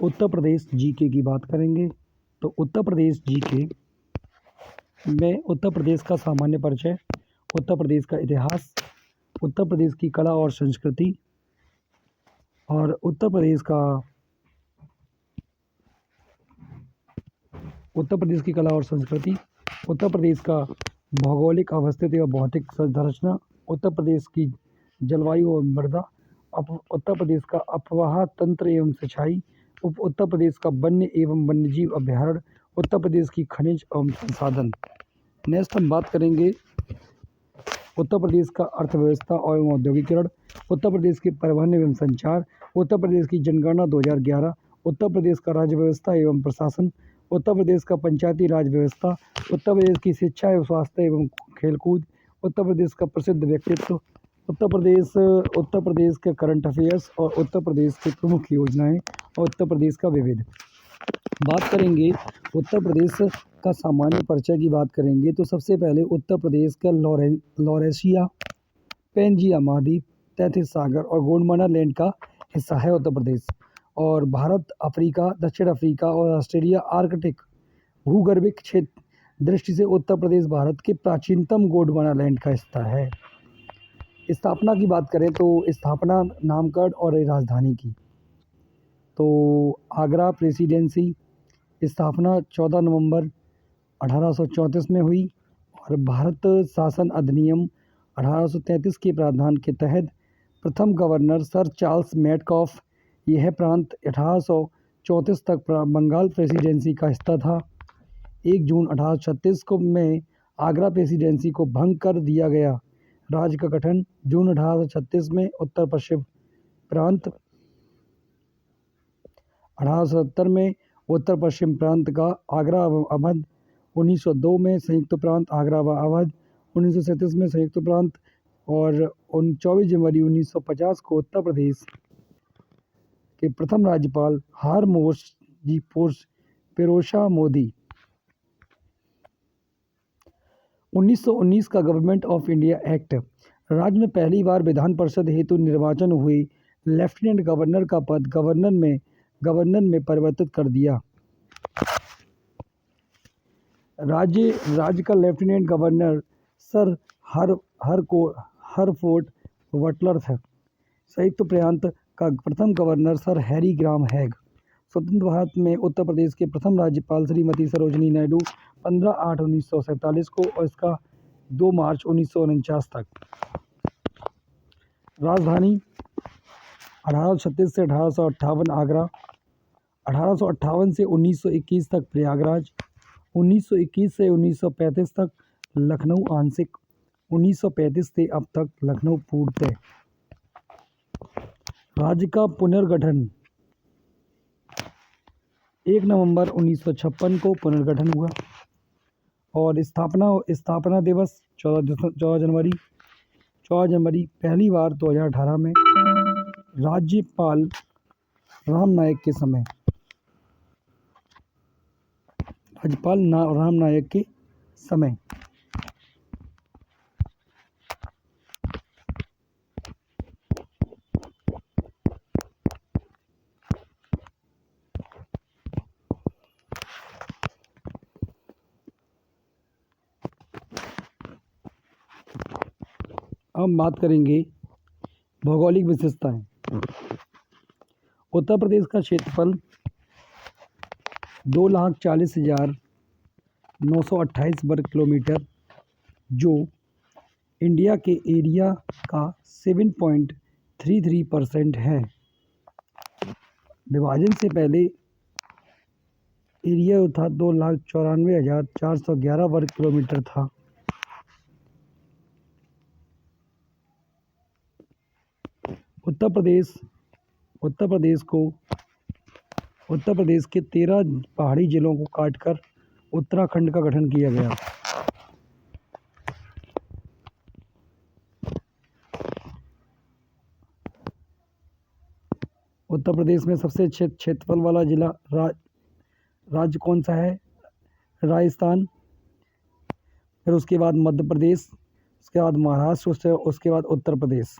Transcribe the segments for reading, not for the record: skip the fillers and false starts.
Uttar Pradesh GK की बात करेंगे तो उत्तर प्रदेश जीके में उत्तर प्रदेश का सामान्य परिचय, उत्तर प्रदेश का इतिहास, उत्तर प्रदेश की कला और संस्कृति और उत्तर प्रदेश की कला और संस्कृति, उत्तर प्रदेश का भौगोलिक अवस्थिति और भौतिक संरचना, उत्तर प्रदेश की जलवायु और मृदा, उत्तर प्रदेश का अफवाह तंत्र एवं सिंचाई, उत्तर प्रदेश का वन्य एवं वन्यजीव अभ्यारण्य, उत्तर प्रदेश की खनिज एवं संसाधन। नेक्स्ट हम बात करेंगे उत्तर प्रदेश का अर्थव्यवस्था एवं औद्योगिकरण, उत्तर प्रदेश के परिवहन एवं संचार, उत्तर प्रदेश की जनगणना 2011, उत्तर प्रदेश का राज्य व्यवस्था एवं प्रशासन, उत्तर प्रदेश का पंचायती राज व्यवस्था, उत्तर प्रदेश की शिक्षा एवं स्वास्थ्य एवं खेलकूद, उत्तर प्रदेश का प्रसिद्ध व्यक्तित्व, उत्तर प्रदेश के करंट अफेयर्स और उत्तर प्रदेश की प्रमुख योजनाएं और उत्तर प्रदेश का विविध। बात करेंगे उत्तर प्रदेश का सामान्य परिचय की बात करेंगे तो सबसे पहले उत्तर प्रदेश का लॉरेशिया, पेंजिया महाद्वीप, तैतीस सागर और गोंडवाना लैंड का हिस्सा है उत्तर प्रदेश। और भारत, अफ्रीका, दक्षिण अफ्रीका और ऑस्ट्रेलिया आर्कटिक भूगर्भिक क्षेत्र दृष्टि से उत्तर प्रदेश भारत के प्राचीनतम गोंडवाना लैंड का हिस्सा है। स्थापना की बात करें तो स्थापना, नामकरण और राजधानी की तो आगरा प्रेसिडेंसी, स्थापना 14 नवंबर 1834 में हुई और भारत शासन अधिनियम 1833 के प्रावधान के तहत प्रथम गवर्नर सर चार्ल्स मेटकॉफ, यह प्रांत 1834 तक बंगाल प्रेसिडेंसी का हिस्सा था। 1 जून 1836 को में आगरा प्रेसिडेंसी को भंग कर दिया गया। राज्य का गठन जून 1836 में उत्तर पश्चिम प्रांत, 1870 में उत्तर पश्चिम प्रांत का आगरा व अवध, 1902 में संयुक्त प्रांत आगरा व अवध, 1937 में संयुक्त प्रांत और 24 जनवरी 1950 को उत्तर प्रदेश के प्रथम राज्यपाल हरमोश जी पेरोशा मोदी। 1919 का गवर्नमेंट ऑफ इंडिया एक्ट, राज्य में पहली बार विधान परिषद हेतु निर्वाचन हुए लेफ्टिनेंट गवर्नर का पद गवर्नर में परिवर्तित कर दिया। राज्य का लेफ्टिनेंट गवर्नर सर हरफोर्ड बटलर थे। संयुक्त प्रांत का प्रथम गवर्नर सर हैरी ग्राम हैग। स्वतंत्र भारत में उत्तर प्रदेश के प्रथम राज्यपाल श्रीमती सरोजिनी नायडू 15/8/1947 को और इसका 2 मार्च 1949 तक। राजधानी 1836 से 1858 आगरा, 1858 से 1921 तक प्रयागराज, 1921 से 1935 तक लखनऊ आंशिक, 1935 से अब तक लखनऊ पूर्णतः। राज्य का पुनर्गठन 1 नवंबर 1956 को पुनर्गठन हुआ और स्थापना दिवस 14 जनवरी पहली बार 2018 में राज्यपाल राम नाईक के समय। अब बात करेंगे भौगोलिक विशेषताएं। उत्तर प्रदेश का क्षेत्रफल 2,40,928 वर्ग किलोमीटर, जो इंडिया के एरिया का 7.33% है। विभाजन से पहले एरिया था 2,94,411 वर्ग किलोमीटर था। उत्तर प्रदेश के 13 पहाड़ी जिलों को काटकर उत्तराखंड का गठन किया गया। उत्तर प्रदेश में सबसे क्षेत्रफल वाला जिला राज्य कौन सा है? राजस्थान, फिर उसके बाद मध्य प्रदेश, उसके बाद महाराष्ट्र, उसके बाद उत्तर प्रदेश।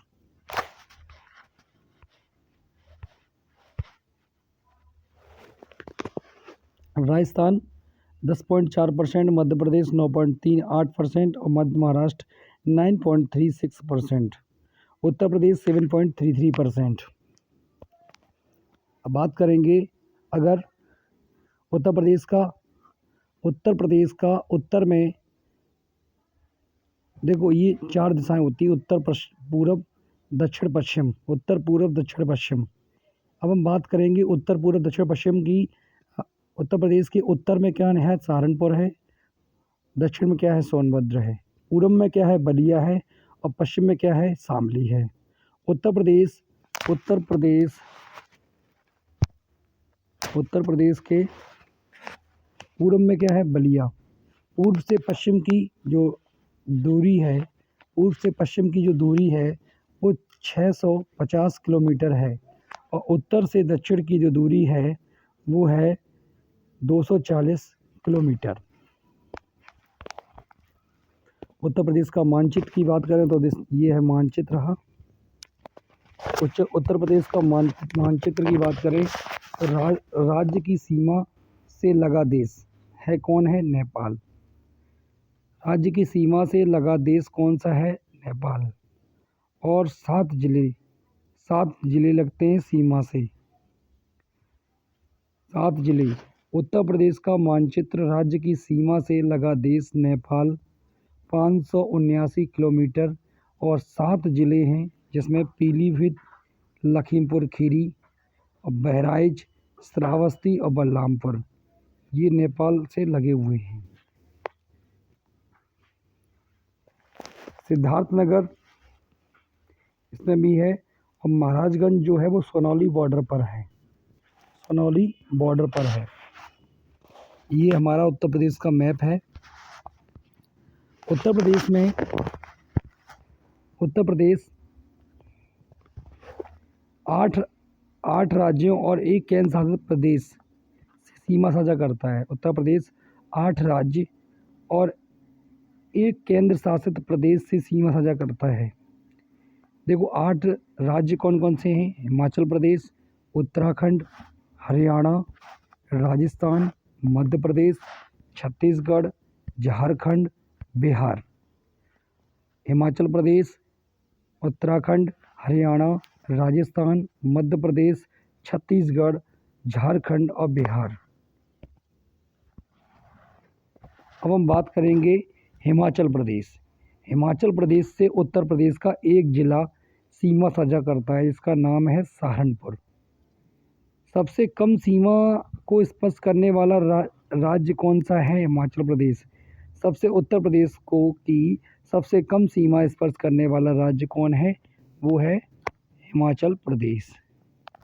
राजस्थान 10.4%, मध्य प्रदेश 9.38% और मध्य महाराष्ट्र 9.36%, उत्तर प्रदेश 7.33%। अब बात करेंगे अगर उत्तर प्रदेश का उत्तर में, देखो ये 4 दिशाएं होती है, उत्तर पूरब दक्षिण पश्चिम, उत्तर पूरब दक्षिण पश्चिम। अब हम बात करेंगे उत्तर पूरब दक्षिण पश्चिम की। उत्तर प्रदेश के उत्तर में क्या है? सहारनपुर है, दक्षिण में क्या है? सोनभद्र है, पूरब में क्या है? बलिया है, और पश्चिम में क्या है? शामली है। उत्तर प्रदेश के पूरब में क्या है? बलिया। पूर्व से पश्चिम की जो दूरी है वो 650 किलोमीटर है, और उत्तर से दक्षिण की जो दूरी है वो है 240 किलोमीटर। उत्तर प्रदेश का मानचित्र की बात करें तो ये है मानचित्र रहा। उत्तर प्रदेश का मानचित्र की बात करें तो राज्य की सीमा से लगा देश है कौन है? नेपाल। राज्य की सीमा से लगा देश कौन सा है? नेपाल। और 7 जिले लगते हैं सीमा से, 7 जिले। उत्तर प्रदेश का मानचित्र, राज्य की सीमा से लगा देश नेपाल 579 किलोमीटर और 7 जिले हैं, जिसमें पीलीभीत, लखीमपुर खीरी और बहराइच, श्रावस्ती और बलरामपुर, ये नेपाल से लगे हुए हैं। सिद्धार्थनगर इसमें भी है, और महाराजगंज जो है वो सोनौली बॉर्डर पर है। ये हमारा उत्तर प्रदेश का मैप है। उत्तर प्रदेश 8 राज्यों और 1 केंद्र शासित प्रदेश से सीमा साझा करता है। उत्तर प्रदेश 8 राज्य और 1 केंद्र शासित प्रदेश से सीमा साझा करता है। देखो 8 राज्य कौन कौन से हैं? हिमाचल प्रदेश, उत्तराखंड, हरियाणा, राजस्थान, मध्य प्रदेश, छत्तीसगढ़, झारखंड, बिहार। हिमाचल प्रदेश, उत्तराखंड, हरियाणा, राजस्थान, मध्य प्रदेश, छत्तीसगढ़, झारखंड और बिहार। अब हम बात करेंगे हिमाचल प्रदेश। हिमाचल प्रदेश से उत्तर प्रदेश का एक जिला सीमा साझा करता है, जिसका नाम है सहारनपुर। सबसे कम सीमा को स्पर्श करने वाला राज्य कौन सा है? हिमाचल प्रदेश। उत्तर प्रदेश की सबसे कम सीमा स्पर्श करने वाला राज्य कौन है? वो है हिमाचल प्रदेश।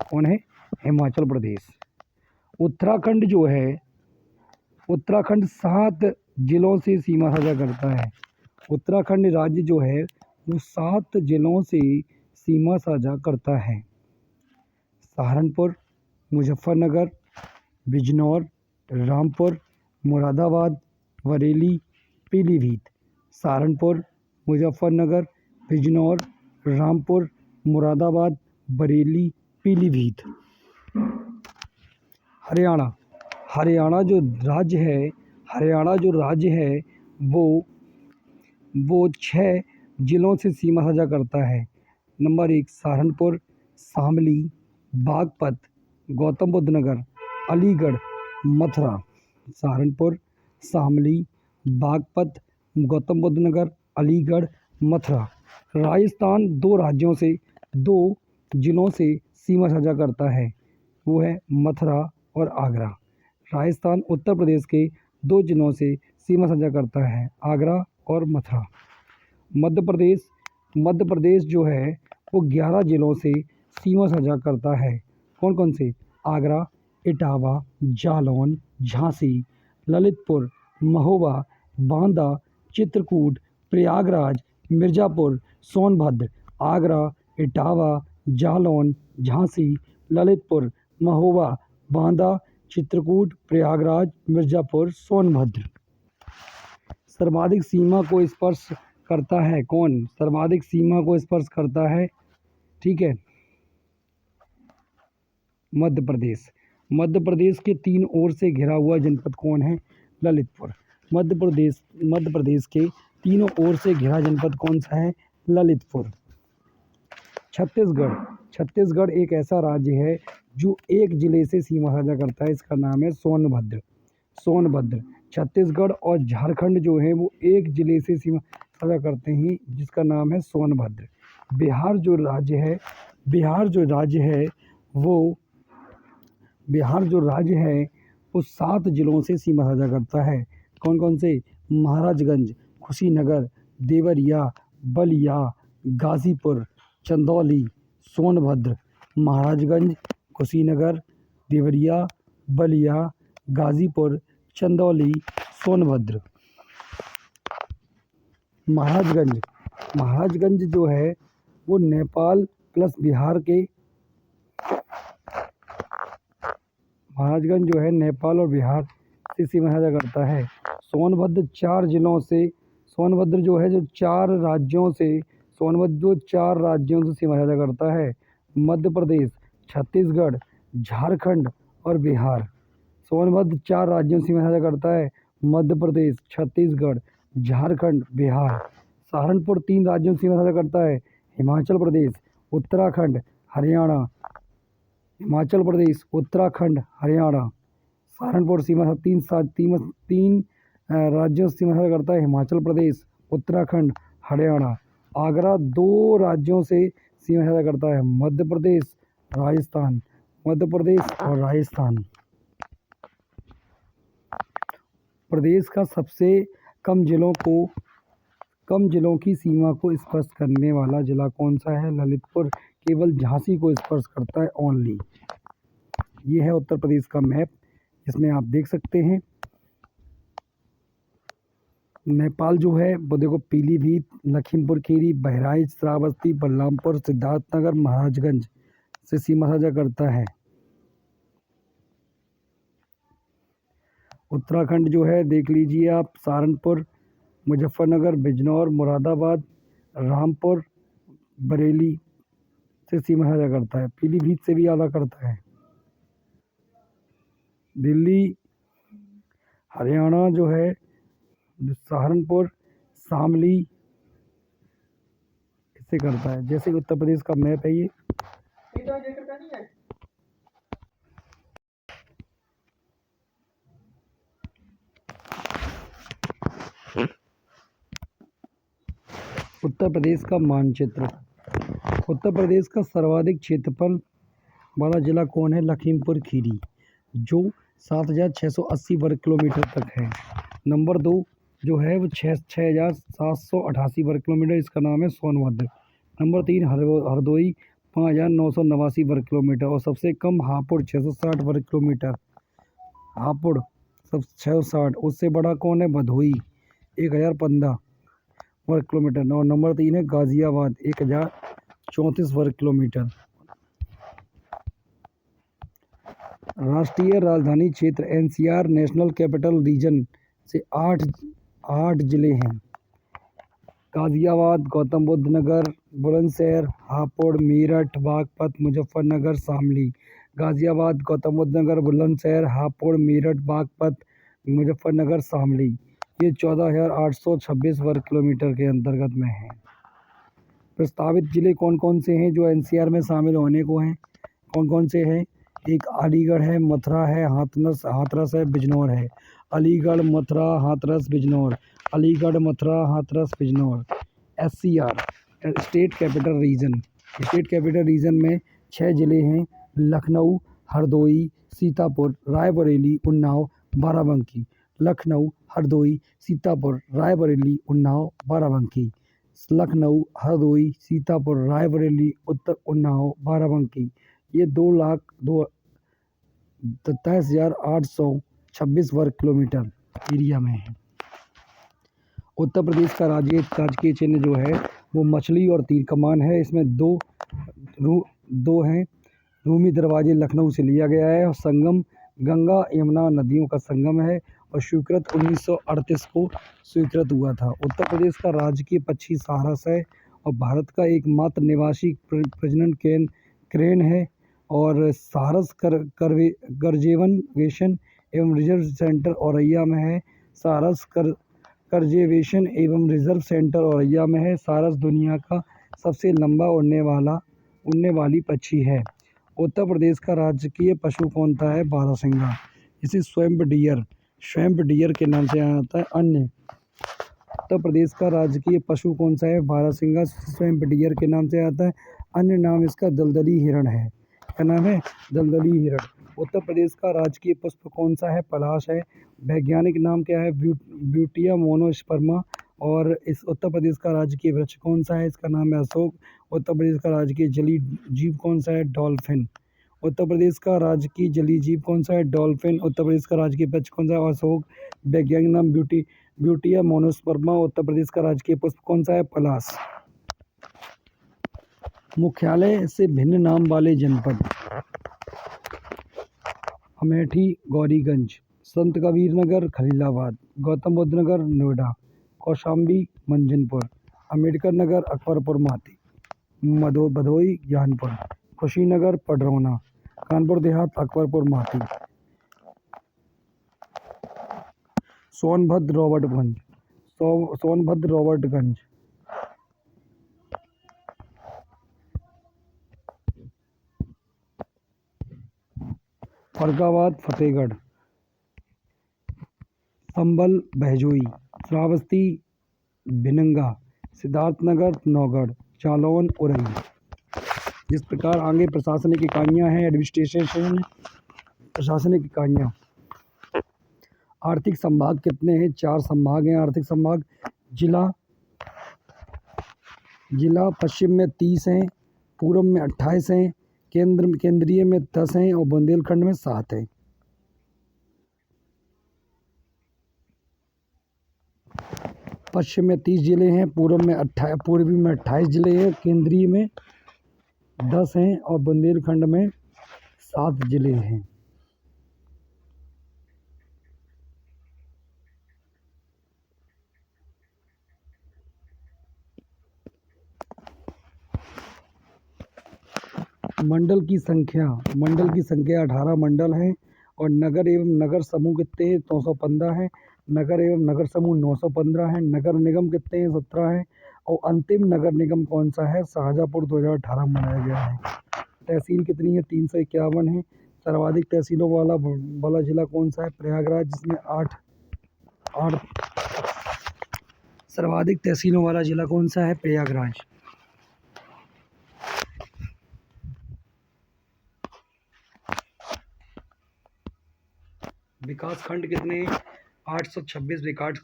कौन है? हिमाचल प्रदेश। उत्तराखंड जो है, उत्तराखंड 7 जिलों से सीमा साझा करता है। उत्तराखंड राज्य जो है वो 7 जिलों से सीमा साझा करता है। सहारनपुर, मुजफ्फरनगर, बिजनौर, रामपुर, मुरादाबाद, बरेली, पीलीभीत। सहारनपुर, मुजफ्फरनगर, बिजनौर, रामपुर, मुरादाबाद, बरेली, पीलीभीत। हरियाणा जो राज्य है वो 6 जिलों से सीमा साझा करता है। नंबर 1 सहारनपुर, शामली, बागपत, गौतम बुद्ध नगर, अलीगढ़, मथुरा। सहारनपुर, शामली, बागपत, गौतम बुद्ध नगर, अलीगढ़, मथुरा। राजस्थान 2 जिलों से सीमा साझा करता है, वो है मथुरा और आगरा। राजस्थान उत्तर प्रदेश के 2 जिलों से सीमा साझा करता है, आगरा और मथुरा। मध्य प्रदेश जो है वो 11 जिलों से सीमा साझा करता है। कौन कौन से? आगरा, इटावा, जालौन, झांसी, ललितपुर, महोबा, बांदा, चित्रकूट, प्रयागराज, मिर्ज़ापुर, सोनभद्र। आगरा, इटावा, जालौन, झांसी, ललितपुर, महोबा, बांदा, चित्रकूट, प्रयागराज, मिर्ज़ापुर, सोनभद्र। सर्वाधिक सीमा को स्पर्श करता है कौन? सर्वाधिक सीमा को स्पर्श करता है, ठीक है, मध्य प्रदेश। मध्य प्रदेश के 3 ओर से घिरा हुआ जनपद कौन है? ललितपुर। मध्य प्रदेश के तीनों ओर से घिरा जनपद कौन सा है? ललितपुर। छत्तीसगढ़ एक ऐसा राज्य है जो एक जिले से सीमा साझा करता है, इसका नाम है सोनभद्र। छत्तीसगढ़ और झारखंड जो है वो एक जिले से सीमा साझा करते हैं, जिसका नाम है सोनभद्र। बिहार जो राज्य है वो 7 जिलों से सीमा साझा करता है। कौन कौन से? महाराजगंज, कुशीनगर, देवरिया, बलिया, गाजीपुर, चंदौली, सोनभद्र। महाराजगंज, कुशीनगर, देवरिया, बलिया, गाजीपुर, चंदौली, सोनभद्र। महाराजगंज जो है वो नेपाल प्लस बिहार के महाराजगंज जो है नेपाल और बिहार से सीमा साझा करता है। सोनभद्र 4 जिलों से सोनभद्र जो है जो 4 राज्यों से सीमा साझा करता है। मध्य प्रदेश, छत्तीसगढ़, झारखंड और बिहार। सोनभद्र 4 राज्यों से सीमा साझा करता है। मध्य प्रदेश, छत्तीसगढ़, झारखंड, बिहार। सहारनपुर 3 राज्यों से सीमा साझा करता है। हिमाचल प्रदेश, उत्तराखंड, हरियाणा। सहारनपुर तीन राज्यों से सीमा साझा करता है। हिमाचल प्रदेश, उत्तराखंड, हरियाणा। आगरा 2 राज्यों से सीमा साझा करता है। मध्य प्रदेश और राजस्थान। प्रदेश का सबसे कम जिलों की सीमा को स्पर्श करने वाला जिला कौन सा है? ललितपुर। केवल झांसी को स्पर्श करता है, ओनली। ये है उत्तर प्रदेश का मैप, इसमें आप देख सकते हैं। नेपाल जो है वो देखो पीलीभीत, लखीमपुर खीरी, बहराइच, श्रावस्ती, बलरामपुर, सिद्धार्थनगर, महाराजगंज से सीमा साझा करता है। उत्तराखंड जो है देख लीजिए आप, सहारनपुर, मुजफ्फरनगर, बिजनौर, मुरादाबाद, रामपुर, बरेली से सीमा साझा करता है। पीलीभीत से भी आधा करता है। दिल्ली, हरियाणा जो है सहारनपुर, शामली इससे करता है। जैसे उत्तर प्रदेश का मैप है ये। उत्तर प्रदेश का मानचित्र। उत्तर प्रदेश का सर्वाधिक क्षेत्रफल वाला जिला कौन है? लखीमपुर खीरी, जो 7,680 वर्ग किलोमीटर तक है। नंबर 2 जो है वो 6,788 वर्ग किलोमीटर, इसका नाम है सोनभद्र। नंबर 3 हरदोई 5,989 वर्ग किलोमीटर और सबसे कम हापुड़ 660 वर्ग किलोमीटर। हापुड़ सब 660। उससे बड़ा कौन है? भदोई 1,015 वर्ग किलोमीटर। और नंबर 3 है गाजियाबाद 1,034 वर्ग किलोमीटर। राष्ट्रीय राजधानी क्षेत्र NCR नेशनल कैपिटल रीजन से 8 जिले हैं। गाजियाबाद, गौतम बुद्ध नगर, बुलंदशहर, हापुड़, मेरठ, बागपत, मुजफ्फरनगर, शामली। गाजियाबाद, गौतम बुद्ध नगर, बुलंदशहर, हापुड़, मेरठ, बागपत, मुजफ्फरनगर, शामली। ये 14,826 वर्ग किलोमीटर के अंतर्गत में है। प्रस्तावित जिले कौन कौन से हैं जो NCR में शामिल होने को हैं? कौन कौन से हैं? एक अलीगढ़ है, मथुरा है, हाथरस है, बिजनौर है। Aligarh, Mathura, Hathras, Bijnor. Aligarh, Mathura, Hathras, Bijnor. SCR state capital region में 6 जिले हैं। लखनऊ, हरदोई, सीतापुर, रायबरेली, उन्नाव, बाराबंकी। लखनऊ, हरदोई, सीतापुर, रायबरेली, उन्नाव, बाराबंकी। लखनऊ, हरदोई, सीतापुर, रायबरेली, उन्नाव, बाराबंकी। ये 2,27,826 वर्ग किलोमीटर एरिया में है। उत्तर प्रदेश का राजकीय चिन्ह जो है वो मछली और तीर कमान है। इसमें दो हैं। रूमी दरवाजे लखनऊ से लिया गया है और संगम गंगा यमुना नदियों का संगम है और स्वीकृत 1938 को स्वीकृत हुआ था। उत्तर प्रदेश का राजकीय पक्षी सारस है और भारत का एकमात्र निवासी प्रजनन क्रेन है और सारस कंजर्वेशन एवं रिजर्व सेंटर औरैया में है। सारस कंजर्वेशन एवं रिजर्व सेंटर औरैया में है। सारस दुनिया का सबसे लंबा उड़ने वाली पक्षी है। उत्तर प्रदेश का राजकीय पशु कौन सा है? बारहसिंगा। इसे स्वैम्प डियर के नाम से जाना जाता है। अन्य उत्तर प्रदेश का राजकीय पशु कौन सा है? बारहसिंगा स्वैम्प डियर के नाम से आता है। अन्य नाम इसका दलदली हिरण है। क्या नाम है? दलदली हिरण। उत्तर प्रदेश का राजकीय पुष्प कौन सा है? पलाश है। वैज्ञानिक नाम क्या है? Butea monosperma. और इस उत्तर प्रदेश का राजकीय वृक्ष कौन सा है? इसका नाम है अशोक। उत्तर प्रदेश का राजकीय जलीय जीव कौन सा है? डॉल्फिन। उत्तर प्रदेश का राजकीय जलीय जीव कौन सा है? डॉल्फिन। उत्तर प्रदेश का राजकीय वृक्ष कौन सा है? अशोक। वैज्ञानिक नाम ब्यूटिया मोनोस्पर्मा। उत्तर प्रदेश का राजकीय पुष्प कौन सा है? पलाश। मुख्यालय से भिन्न नाम वाले जनपद: अमेठी, गौरीगंज, संत कबीर नगर, खलीलाबाद, गौतम बुद्ध नगर, नोएडा, कौशाम्बी, मंझनपुर, अम्बेडकर नगर, अकबरपुर माती, भदोई, ज्ञानपुर, कुशीनगर, पडरौना, कानपुर देहात, अकबरपुर माती, सोनभद्र, रॉबर्टगंज, फर्रुखाबाद, फतेहगढ़, संभल, बहजोई, श्रावस्ती, भिनंगा, सिद्धार्थनगर, नौगढ़, जालौन, उरई। जिस प्रकार आगे प्रशासनिक इकाइयाँ हैं, एडमिनिस्ट्रेशन प्रशासनिक इकाइयाँ। आर्थिक संभाग कितने हैं? 4 संभाग हैं आर्थिक संभाग। जिला पश्चिम में 30 हैं, पूर्व में 28 हैं, केंद्रीय में 10 हैं और बुंदेलखंड में 7 हैं। पश्चिम में 30 जिले हैं, पूर्वी में 28 जिले हैं, केंद्रीय में 10 हैं और बुंदेलखंड में 7 जिले हैं। मंडल की संख्या 18 मंडल हैं और नगर एवं नगर समूह कितने हैं? 215 हैं। नगर एवं नगर समूह 915 हैं। नगर निगम कितने हैं? 17 हैं। और अंतिम नगर निगम कौन सा है? शाहजहाँपुर 2018 में बनाया गया है। तहसील कितनी है? 351 है। सर्वाधिक तहसीलों वाला जिला कौन सा है? प्रयागराज, जिसमें 8 सर्वाधिक तहसीलों वाला जिला कौन सा है? प्रयागराज। विकास खंड कितने हैं? 826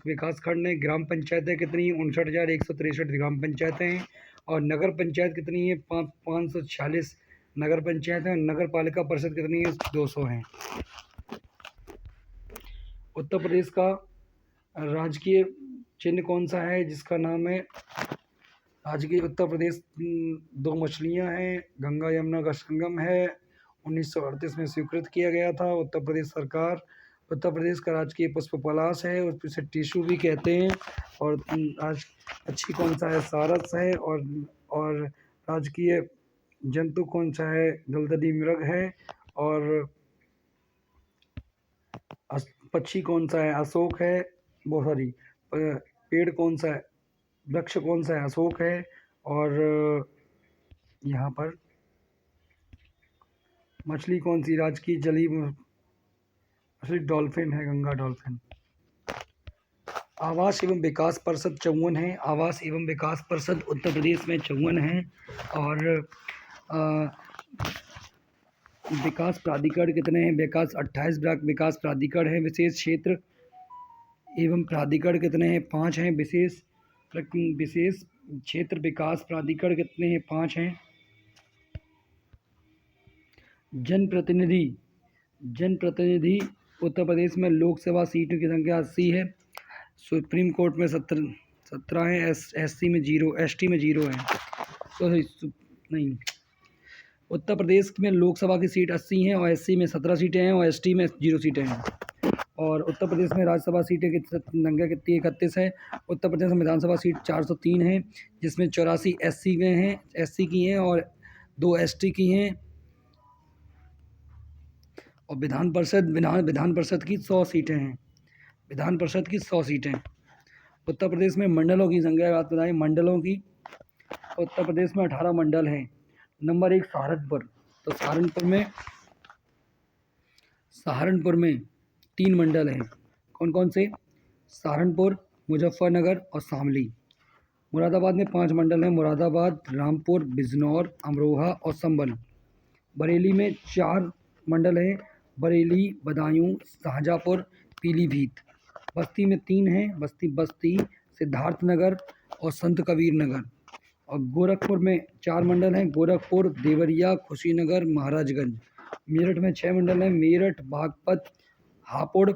विकास खंड हैं। ग्राम पंचायतें कितनी हैं? 59,163 ग्राम पंचायतें हैं। और नगर पंचायत कितनी है? 546 नगर पंचायत हैं। नगर पालिका परिषद कितनी है? 200 हैं। उत्तर प्रदेश का राजकीय चिन्ह कौन सा है? जिसका नाम है राजकीय उत्तर प्रदेश 2 मछलियाँ हैं। गंगा यमुना का संगम है। 1938 में स्वीकृत किया गया था। उत्तर प्रदेश का राजकीय पुष्प पलाश है, उसे टिशू भी कहते हैं। और पक्षी कौन सा है? सारस है। और राजकीय जंतु कौन सा है? दलदली मृग है। और पक्षी कौन सा है? अशोक है। पेड़ कौन सा है? वृक्ष कौन सा है? अशोक है। और यहाँ पर मछली कौन सी राजकीय जलीय मछली? डॉल्फिन है, गंगा डॉल्फिन। आवास एवं विकास परिषद 54 है। आवास एवं विकास परिषद उत्तर प्रदेश में 54 है। और विकास प्राधिकरण कितने हैं? 28 विकास प्राधिकरण हैं। विशेष क्षेत्र एवं प्राधिकरण कितने हैं? 5 हैं। विशेष क्षेत्र विकास प्राधिकरण कितने हैं? 5 हैं। जनप्रतिनिधि उत्तर प्रदेश में लोकसभा सीटों की संख्या 80 है। सुप्रीम कोर्ट में 17 है। एसटी में 0 है। तो नहीं, उत्तर प्रदेश में लोकसभा की सीट 80 हैं और एससी में 17 सीटें हैं और एसटी में 0 सीटें हैं। और उत्तर प्रदेश में राज्यसभा सीटें की संख्या कितनी? 31 है। उत्तर प्रदेश में विधानसभा सीट 403 है, जिसमें 84 एससी की हैं और 2 एसटी की हैं। और विधान परिषद की 100 सीटें हैं। विधान परिषद की 100 सीटें। उत्तर प्रदेश में मंडलों की संख्या की बात बताएं, मंडलों की। उत्तर प्रदेश में 18 मंडल हैं। नंबर 1 सहारनपुर। तो सहारनपुर में 3 मंडल हैं। कौन कौन से? सहारनपुर, मुजफ्फरनगर और शामली। मुरादाबाद में 5 मंडल हैं, मुरादाबाद, रामपुर, बिजनौर, अमरोहा और संभल। बरेली में 4 मंडल हैं, बरेली, बदायूं, शाहजहाँपुर, पीलीभीत। बस्ती में 3 हैं, बस्ती, सिद्धार्थनगर और संत कबीर नगर। और गोरखपुर में 4 मंडल हैं, गोरखपुर, देवरिया, कुशीनगर, महाराजगंज। मेरठ में 6 मंडल हैं, मेरठ, बागपत, हापुड़,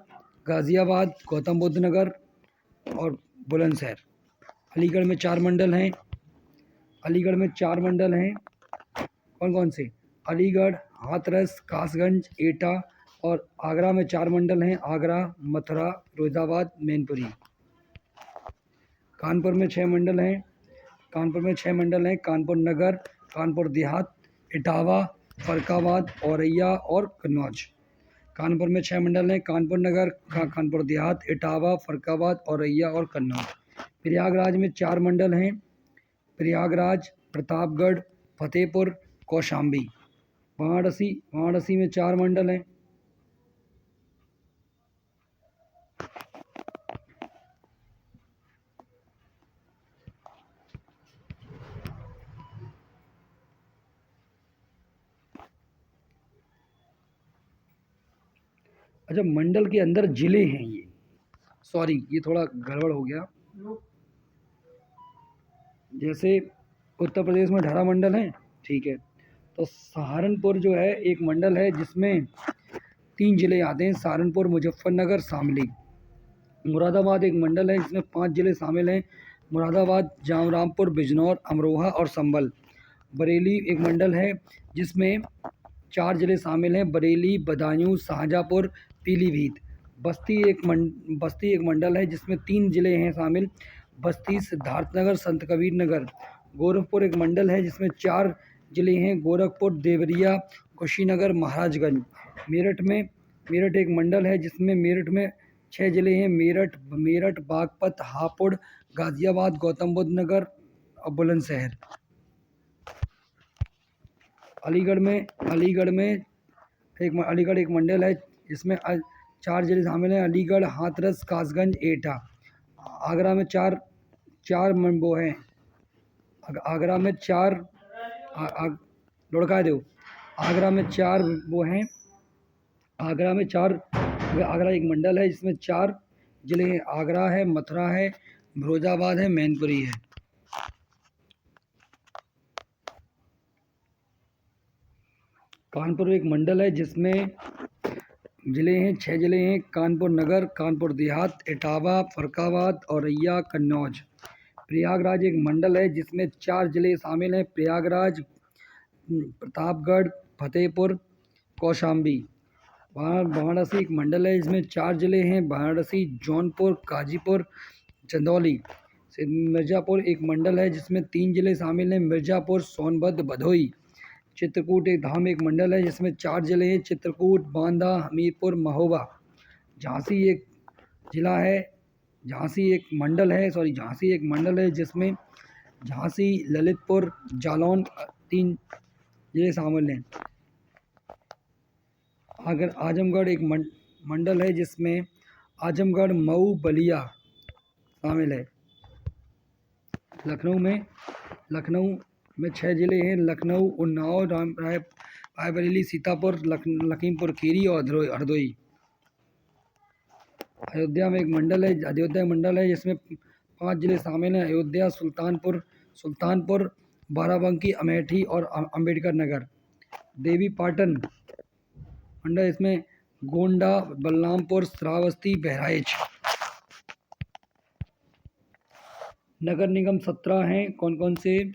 गाज़ियाबाद, गौतम बुद्ध नगर और बुलंदशहर। अलीगढ़ में 4 मंडल हैं। कौन कौन से? अलीगढ़, हाथरस, कासगंज, एटा। और आगरा में 4 मंडल हैं, आगरा, मथुरा, फिरोजाबाद, मैनपुरी। कानपुर में 6 मंडल हैं, कानपुर नगर, कानपुर देहात, इटावा, फरक्काबाद, औरैया और कन्नौज। कानपुर में 6 मंडल हैं, कानपुर नगर, कानपुर देहात, इटावा, फरक्काबाद, औरैया और कन्नौज। प्रयागराज में 4 मंडल हैं, प्रयागराज, प्रतापगढ़, फतेहपुर, कौशाम्बी। वाराणसी में 4 मंडल हैं। अच्छा, मंडल के अंदर जिले हैं ये, सॉरी ये थोड़ा गड़बड़ हो गया। जैसे उत्तर प्रदेश में 18 मंडल हैं, ठीक है, तो सहारनपुर जो है एक मंडल है जिसमें 3 जिले आते हैं, सहारनपुर, मुजफ्फरनगर, शामली। मुरादाबाद एक मंडल है जिसमें 5 जिले शामिल हैं, मुरादाबाद, जामरामपुर, बिजनौर, अमरोहा और संभल। बरेली एक मंडल है जिसमें 4 जिले शामिल हैं, बरेली, बदायूं, शाहजहाँपुर, पीलीभीत। बस्ती एक मंडल है जिसमें 3 जिले हैं शामिल, बस्ती, सिद्धार्थनगर, संत कबीर नगर। गोरखपुर एक मंडल है जिसमें 4 जिले हैं, गोरखपुर, देवरिया, कुशीनगर, महाराजगंज। मेरठ एक मंडल है जिसमें मेरठ में 6 जिले हैं, मेरठ, बागपत, हापुड़, गाज़ियाबाद, गौतम बुद्ध नगर और बुलंदशहर। अलीगढ़ एक मंडल है जिसमें 4 जिले शामिल हैं, अलीगढ़, हाथरस, कासगंज, एटा। आगरा में 4 वो हैं, आगरा में 4 लुढ़का दो। आगरा में 4 वो हैं, आगरा एक मंडल है जिसमें 4 जिले हैं, आगरा है, मथुरा है, फिरोजाबाद है, मैनपुरी है। कानपुर एक मंडल है जिसमें जिले हैं, 6 जिले हैं, कानपुर नगर, कानपुर देहात, इटावा, फरक्काबाद, औरैया, कन्नौज। प्रयागराज एक मंडल है जिसमें 4 जिले शामिल हैं, प्रयागराज, प्रतापगढ़, फतेहपुर, कौशाम्बी। वाराणसी एक मंडल है जिसमें 4 जिले हैं, वाराणसी, जौनपुर, गाजीपुर, चंदौली। मिर्ज़ापुर एक मंडल है जिसमें 3 जिले शामिल हैं, मिर्ज़ापुर, सोनभद्र, भदोही। चित्रकूट एक मंडल है जिसमें 4 जिले हैं, चित्रकूट, बांदा, हमीरपुर, महोबा। झांसी एक मंडल है जिसमें झांसी, ललितपुर, जालौन 3 जिले शामिल हैं। आजमगढ़ एक मंडल है जिसमें आजमगढ़, मऊ, बलिया शामिल है। लखनऊ में 6 जिले हैं, लखनऊ, उन्नाव, रायबरेली, सीतापुर, लखीमपुर खीरी और हरदोई। अयोध्या एक मंडल है जिसमें 5 जिले शामिल हैं, अयोध्या, सुल्तानपुर, बाराबंकी, अमेठी और अंबेडकर नगर। देवी पाटन मंडल इसमें गोंडा, बलरामपुर, श्रावस्ती, बहराइच। नगर निगम 17 हैं, कौन कौन से?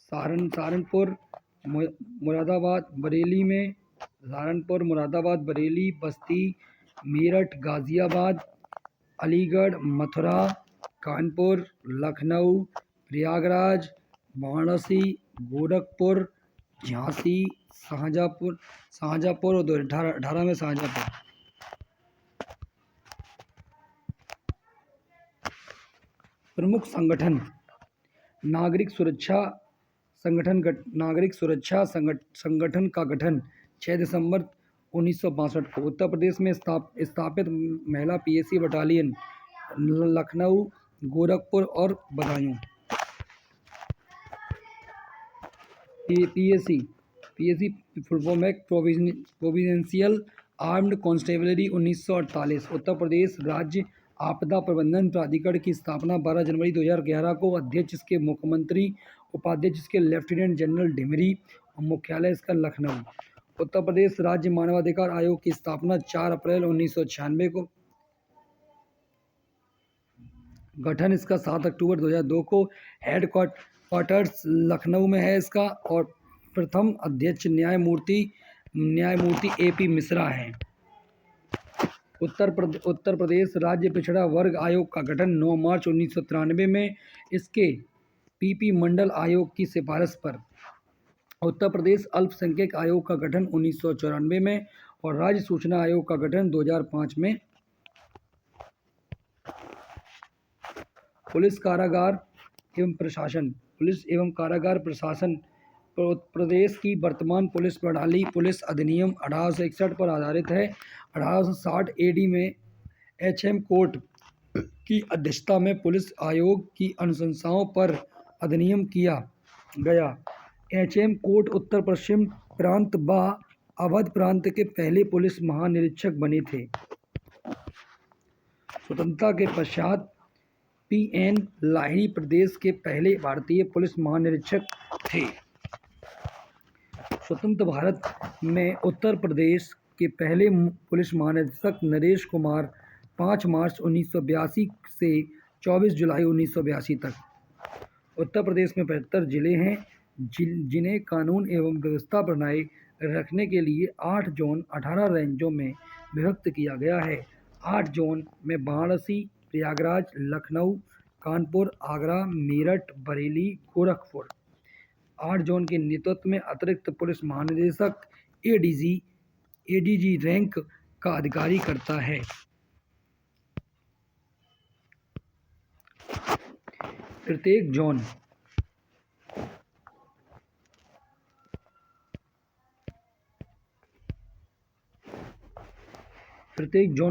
सहारनपुर, मुरादाबाद, बरेली, बस्ती, मेरठ, गाज़ियाबाद, अलीगढ़, मथुरा, कानपुर, लखनऊ, प्रयागराज, वाराणसी, गोरखपुर, झांसी, शाहजहाँपुर, शाहजहाँपुर और 2018 में शाहजहाँपुर। प्रमुख संगठन नागरिक सुरक्षा संगठन का गठन 6 दिसंबर 1962 को उत्तर प्रदेश में स्थापित महिला पीएसी बटालियन लखनऊ, गोरखपुर और बदायूं। पीएसी फुल फॉर्म है प्रोविडेंशियल आर्म्ड कांस्टेबलरी 1948। उत्तर प्रदेश राज्य आपदा प्रबंधन प्राधिकरण की स्थापना 12 जनवरी 2011 को। अध्यक्ष इसके मुख्यमंत्री, उपाध्यक्ष इसके लेफ्टिनेंट जनरल डिमरी और मुख्यालय इसका लखनऊ। उत्तर प्रदेश राज्य मानवाधिकार आयोग की स्थापना 4 अप्रैल 1996 को। गठन इसका 7 अक्टूबर 2002 को। हेड क्वार्टर्स लखनऊ में है इसका। और प्रथम अध्यक्ष न्यायमूर्ति एपी मिश्रा हैं। उत्तर प्रदेश राज्य पिछड़ा वर्ग आयोग का गठन 9 मार्च 1993 में इसके पीपी मंडल आयोग की सिफारिश पर। उत्तर प्रदेश अल्पसंख्यक आयोग का गठन 1994 में और राज्य सूचना आयोग का गठन 2005 में। पुलिस एवं कारागार प्रशासन प्रदेश की वर्तमान पुलिस प्रणाली पुलिस अधिनियम 1861 पर आधारित है। 1860 एडी में एचएम कोर्ट की अध्यक्षता में पुलिस आयोग की अनुशंसाओं पर अधिनियम किया गया। एचएम कोर्ट उत्तर पश्चिम प्रांत व अवध प्रांत के पहले पुलिस महानिरीक्षक बने थे। स्वतंत्रता के पश्चात पीएन लाहिड़ी प्रदेश के पहले भारतीय पुलिस महानिरीक्षक थे। स्वतंत्र भारत में उत्तर प्रदेश के पहले पुलिस महानिरीक्षक नरेश कुमार 5 मार्च 1982 से 24 जुलाई 1982 तक। उत्तर प्रदेश में 75 जिले हैं जिन्हें कानून एवं व्यवस्था बनाए रखने के लिए 8 जोन 18 रेंजों में विभक्त किया गया है। 8 जोन में वाराणसी, प्रयागराज, लखनऊ, कानपुर, आगरा, मेरठ, बरेली, गोरखपुर। 8 जोन के नेतृत्व में अतिरिक्त पुलिस महानिदेशक एडीजी रैंक का अधिकारी करता है। प्रत्येक जोन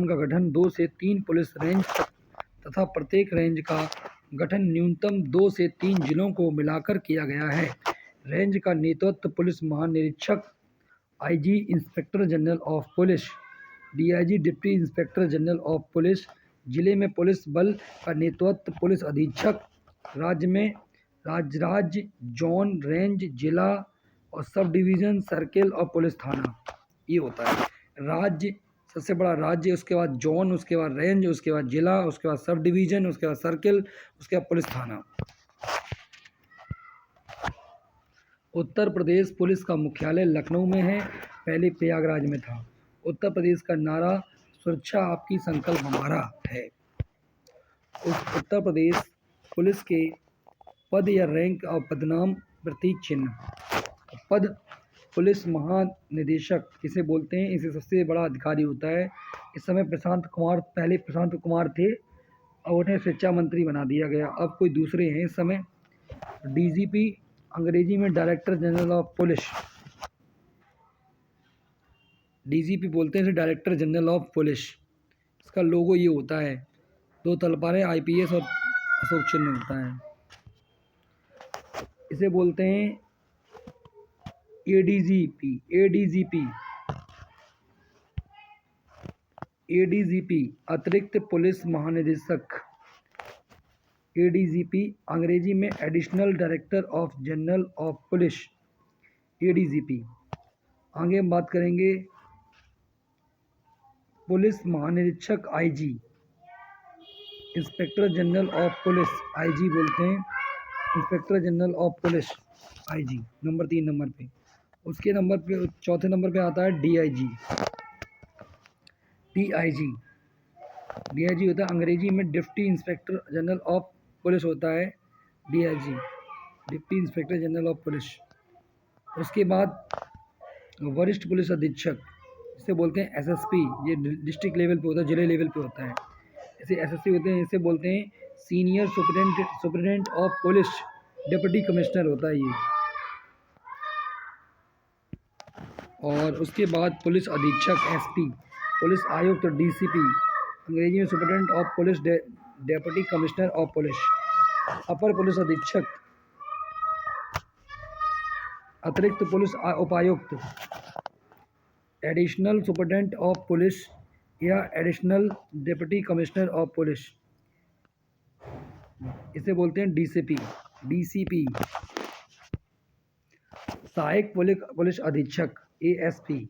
का गठन 2 से 3 पुलिस रेंज तथा प्रत्येक रेंज का गठन न्यूनतम 2 से 3 जिलों को मिलाकर किया गया है। रेंज का नेतृत्व पुलिस महानिरीक्षक, IG inspector general of police, DIG deputy inspector general of police. जिले में पुलिस बल का नेतृत्व पुलिस अधीक्षक, राज्य में राज्य, जोन, रेंज, जिला और सब डिवीज़न, सर्किल और पुलिस थाना, ये होता है। राज्य सबसे बड़ा राज्य, उसके बाद जोन, उसके बाद रेंज, उसके बाद जिला, उसके बाद सब डिवीज़न, उसके बाद सर्किल, उसके बाद पुलिस थाना। उत्तर प्रदेश पुलिस का मुख्यालय लखनऊ में है, पहले प्रयागराज में था। उत्तर प्रदेश का नारा सुरक्षा आपकी संकल्प हमारा है। उत्तर प्रदेश पुलिस के पद या रैंक और पदनाम प्रतीक चिन्ह। पद पुलिस महानिदेशक इसे बोलते हैं, इसे सबसे बड़ा अधिकारी होता है। इस समय पहले प्रशांत कुमार थे और उन्हें शिक्षा मंत्री बना दिया गया, अब कोई दूसरे हैं इस समय। डीजीपी अंग्रेजी में director general of police, DGP बोलते हैं इसे डायरेक्टर जनरल ऑफ पुलिस। इसका लोगो ये होता है, 2 तलवारें, आईपीएस और अशोक चिन्ह होता है। इसे बोलते हैं एडीजीपी अतिरिक्त पुलिस महानिदेशक। एडीजीपी अंग्रेजी में additional director of general of police, ADGP. आगे हम बात करेंगे पुलिस महानिरीक्षक, IG, inspector general of police, IG बोलते हैं, inspector general of police, IG, number 3 number पे। उसके चौथे नंबर पे आता है डीआईजी। डीआईजी होता है अंग्रेजी में deputy inspector general of police होता है, DIG, deputy inspector general of police. उसके बाद वरिष्ठ पुलिस अधीक्षक, इसे बोलते हैं एसएसपी, ये डिस्ट्रिक्ट लेवल पे होता है, जिले लेवल पे होता है। इसे एसएसपी होते हैं, इसे बोलते हैं senior superintendent of police, deputy commissioner होता है ये। और उसके बाद पुलिस अधीक्षक एसपी, पुलिस आयुक्त डीसीपी, अंग्रेजी में superintendent of police, deputy commissioner of police, upper police अधीक्षक, अतिरिक्त पुलिस उपायुक्त, एडिशनल सुपरिटेंडेंट ऑफ पुलिस या additional deputy commissioner of police, इसे बोलते हैं डीसीपी, सहायक पुलिस अधीक्षक एएसपी,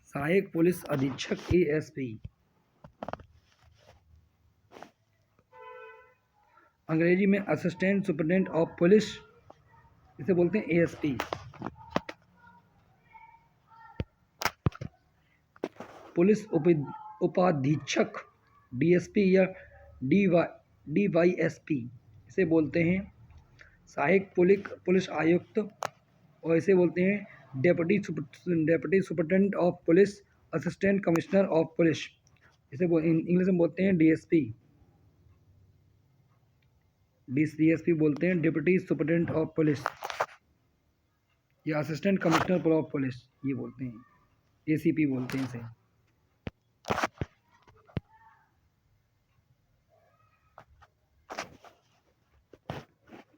सहायक पुलिस अधीक्षक एएसपी, अंग्रेजी में असिस्टेंट सुपरिटेंडेंट ऑफ पुलिस, इसे बोलते हैं एएसपी। पुलिस उपाधीक्षक डीएसपी या डीवाईएसपी, इसे बोलते हैं सहायक पुलिस आयुक्त, और इसे बोलते हैं deputy superintendent of police, assistant commissioner of police, इसे इंग्लिश में बोलते हैं डीएसपी बोलते हैं डिप्टी सुपरिटेंडेंट ऑफ पुलिस या असिस्टेंट कमिश्नर ऑफ पुलिस, ये बोलते हैं, एसीपी बोलते हैं इसे।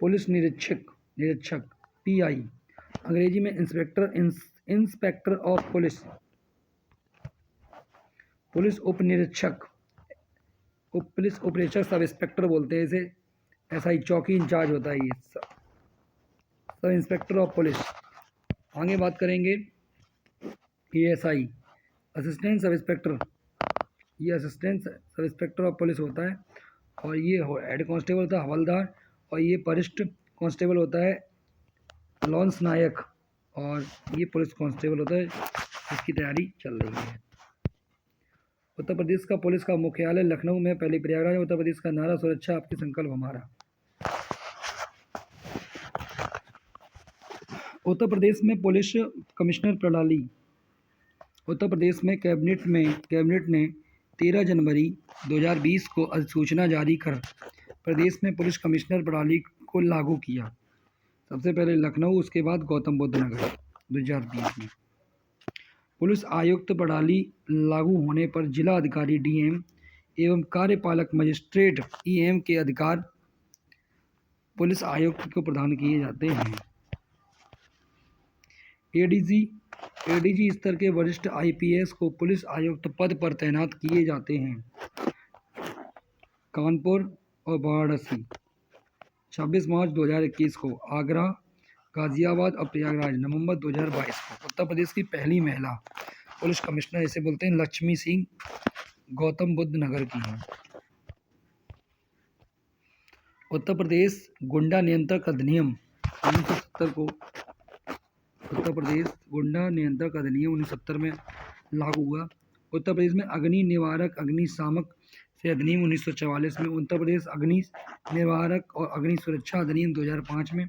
पुलिस निरीक्षक पीआई, अंग्रेजी में इंस्पेक्टर ऑफ पुलिस, पुलिस उप निरीक्षक, पुलिस उप निरीक्षक सब इंस्पेक्टर बोलते हैं इसे, ऐसा ही चौकी इंचार्ज होता है ये, सब इंस्पेक्टर ऑफ पुलिस। आगे बात करेंगे एएसआई, असिस्टेंट सब इंस्पेक्टर, ये assistant sub inspector of police होता है, और ये हेड कांस्टेबल होता है हवलदार, और ये वरिष्ठ कांस्टेबल होता है लॉन्स नायक, और ये पुलिस कांस्टेबल होता है, इसकी तैयारी चल रही है। उत्तर प्रदेश का पुलिस का मुख्यालय लखनऊ में, पहले प्रयागराज में। उत्तर प्रदेश का नारा सुरक्षा आपकी संकल्प हमारा। उत्तर प्रदेश में पुलिस कमिश्नर प्रणाली। उत्तर प्रदेश में कैबिनेट ने 13 जनवरी 2020 को अधिसूचना जारी कर प्रदेश में पुलिस कमिश्नर प्रणाली को लागू किया। सबसे पहले लखनऊ, उसके बाद गौतम बुद्ध नगर 2020 में। पुलिस आयुक्त प्रणाली लागू होने पर जिला अधिकारी डीएम एवं कार्यपालक मजिस्ट्रेट ईएम के अधिकार पुलिस आयुक्त को प्रदान किए जाते हैं। एडीजी स्तर के वरिष्ठ आईपीएस को पुलिस आयुक्त पद पर तैनात किए जाते हैं। कानपुर और वाराणसी 26 मार्च 2021 को, आगरा, गाजियाबाद और प्रयागराज नवंबर 2022 को। उत्तर प्रदेश की पहली महिला पुलिस कमिश्नर, इसे बोलते हैं लक्ष्मी सिंह, गौतम बुद्ध नगर की हैं। उत्तर प्रदेश गुंडा नियंत्रक अधिनियम 1970 को, उत्तर प्रदेश गुंडा नियंत्रक अधिनियम 1970 में लागू हुआ। उत्तर प्रदेश में अग्नि निवारक अग्निशामक से अधिनियम 1944 में। उत्तर प्रदेश अग्नि निवारक और अग्नि सुरक्षा अधिनियम 2005 में।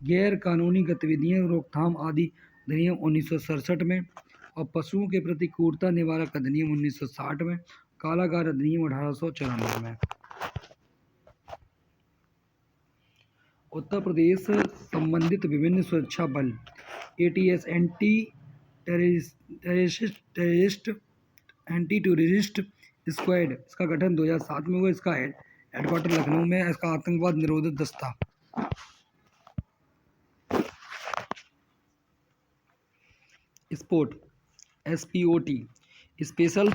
गैर कानूनी गतिविधियों रोकथाम आदि अधिनियम 1967 में, और पशुओं के प्रति क्रूरता निवारक अधिनियम 1960 में। कालागार अधिनियम 1894 में। उत्तर प्रदेश संबंधित विभिन्न सुरक्षा बल एटीएस, एंटी टेररिस्ट स्क्वाड, इसका गठन 2007 में हुआ। इसका हेडक्वार्टर लखनऊ में है। इसका आतंकवाद निरोधक दस्ता। Sport SPOT, special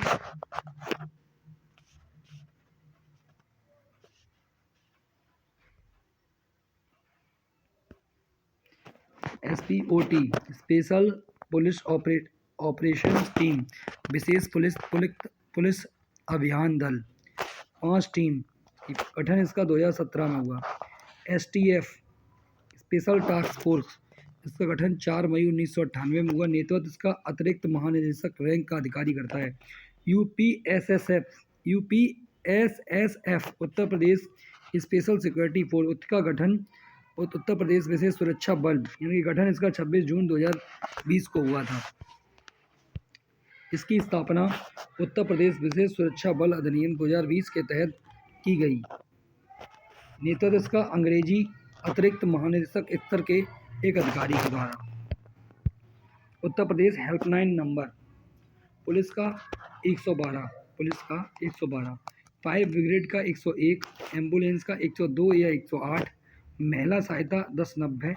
special police operations team, विशेष पुलिस अभियान दल, 5 टीम गठन इसका 2017 में हुआ। एसटीएफ स्पेशल टास्क फोर्स, इसका गठन 4 मई 1998 में हुआ। नेतृत्व इसका अतिरिक्त महानिदेशक रैंक का अधिकारी करता है। UPSSF Uttar Pradesh special security force, उसका गठन उत्तर प्रदेश विशेष सुरक्षा बल यानी कि गठन इसका 26 जून 2020 को हुआ था। इसकी स्थापना उत्तर प्रदेश विशेष सुरक्षा बल अधिनियम 2020 के तहत की गई। नेतृत्व इसका अंग्रेजी अतिरिक्त महानिदेशक स्तर के एक अधिकारी के द्वारा। Uttar Pradesh helpline number police का 112, फायर ब्रिगेड का 101, एम्बुलेंस का 102 या 108, महिला सहायता 1090,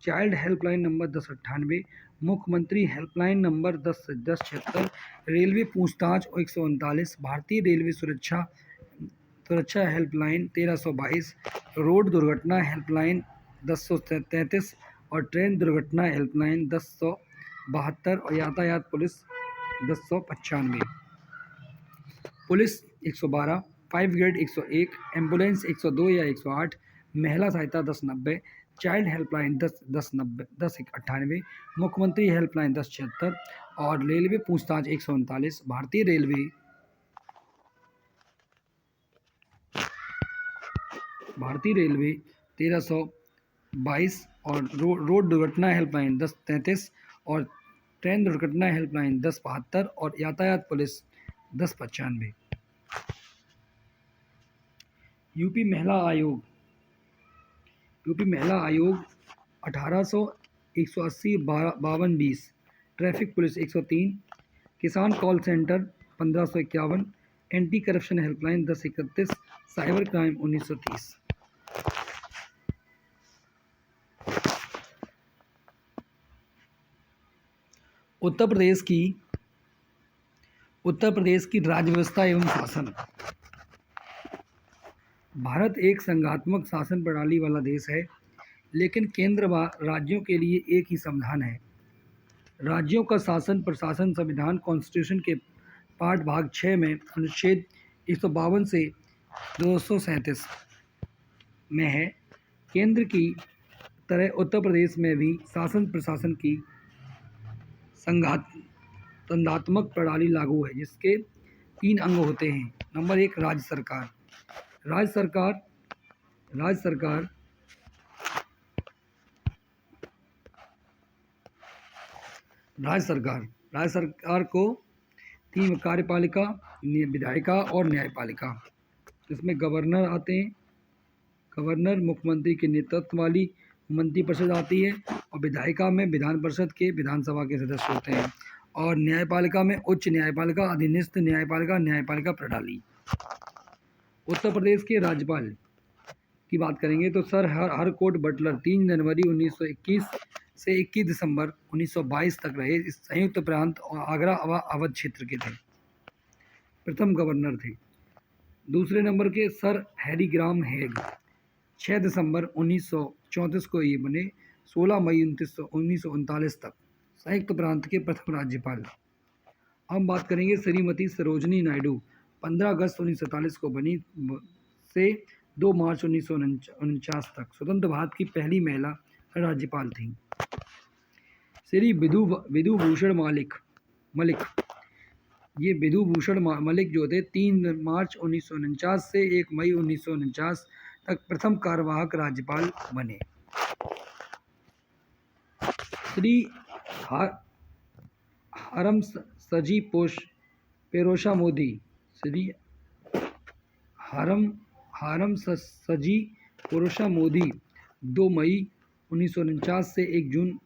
चाइल्ड हेल्पलाइन नंबर 1098, मुख्यमंत्री हेल्पलाइन नंबर 1076, रेलवे पूछताछ 139, भारतीय रेलवे सुरक्षा हेल्पलाइन 1322, रोड दुर्घटना हेल्पलाइन 1033 और ट्रेन दुर्घटना हेल्पलाइन 1072 और यातायात police 1095। Police 112, fire brigade 101, ambulance 102 या 108, महिला सहायता 1090, चाइल्ड हेल्पलाइन 1098, मुख्यमंत्री हेल्पलाइन 1076 और रेलवे पूछताछ 139। भारतीय रेलवे 1322 और रोड दुर्घटना हेल्पलाइन 1033 और ट्रेन दुर्घटना हेल्पलाइन 1072 और यातायात पुलिस 1095। यूपी महिला आयोग 1800 180 5220, ट्रैफिक पुलिस 103, किसान call centre 1551, anti corruption helpline 1031, cyber crime 1930। Uttar Pradesh की राज्य व्यवस्था एवं शासन। भारत एक संघात्मक शासन प्रणाली वाला देश है, लेकिन केंद्र व राज्यों के लिए एक ही संविधान है। राज्यों का शासन प्रशासन संविधान कॉन्स्टिट्यूशन के पाठ भाग 6 में अनुच्छेद 152 से 237 में है। केंद्र की तरह उत्तर प्रदेश में भी शासन प्रशासन की संघात्मक प्रणाली लागू है, जिसके 3 अंग होते हैं। नंबर 1 राज्य सरकार। राज्य सरकार को 3 कार्यपालिका, विधायिका और न्यायपालिका। इसमें गवर्नर आते हैं। गवर्नर मुख्यमंत्री के नेतृत्व वाली मंत्रिपरिषद आती है और विधायिका में विधान परिषद के विधानसभा के सदस्य होते हैं और न्यायपालिका में उच्च न्यायपालिका, अधीनस्थ न्यायपालिका, न्यायपालिका प्रणाली। उत्तर प्रदेश के राज्यपाल की बात करेंगे तो सर हरकोट बटलर 3 जनवरी 1921 से 21 दिसंबर 1922 तक रहे। इस संयुक्त प्रांत और आगरा अवध क्षेत्र के थे। प्रथम गवर्नर थे। दूसरे नंबर के सर हैरी ग्राम हेग 6 दिसंबर 1934 को ये बने। 16 मई 1939 तक संयुक्त प्रांत के प्रथम राज्यपाल। हम बात करेंगे श्रीमती सरोजनी नायडू 15 अगस्त 1947 को बनी से 2 मार्च 1949 तक स्वतंत्र भारत की पहली महिला राज्यपाल थी। श्री विधु भूषण मलिक ये विधु भूषण मलिक जो थे 3 मार्च 1949 से 1 मई 1949 तक प्रथम कार्यवाहक राज्यपाल बने। श्री हरमसजी पेरोशा मोदी 2 मई 1949 से 1 जून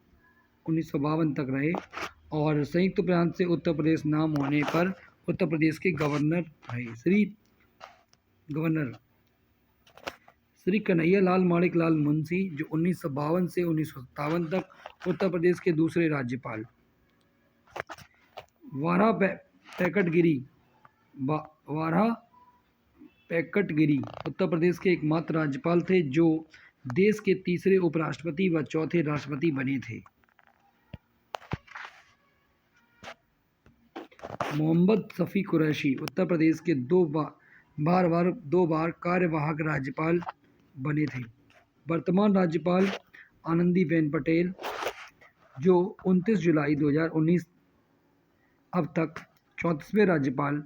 1952 तक रहे और संयुक्त प्रांत से उत्तर प्रदेश नाम होने पर उत्तर प्रदेश के गवर्नर रहे। श्री कन्हैया लाल माणिक लाल मुंशी जो 1952 से 1957 तक उत्तर प्रदेश के दूसरे राज्यपाल। वारा पैकटगिरी उत्तर प्रदेश के एकमात्र राज्यपाल थे जो देश के तीसरे उपराष्ट्रपति व चौथे राष्ट्रपति बने थे। मोहम्मद शफी कुरैशी उत्तर प्रदेश के 2 बार कार्यवाहक राज्यपाल बने थे। वर्तमान राज्यपाल आनंदीबेन पटेल जो 29 जुलाई 2019 अब तक 34वें राज्यपाल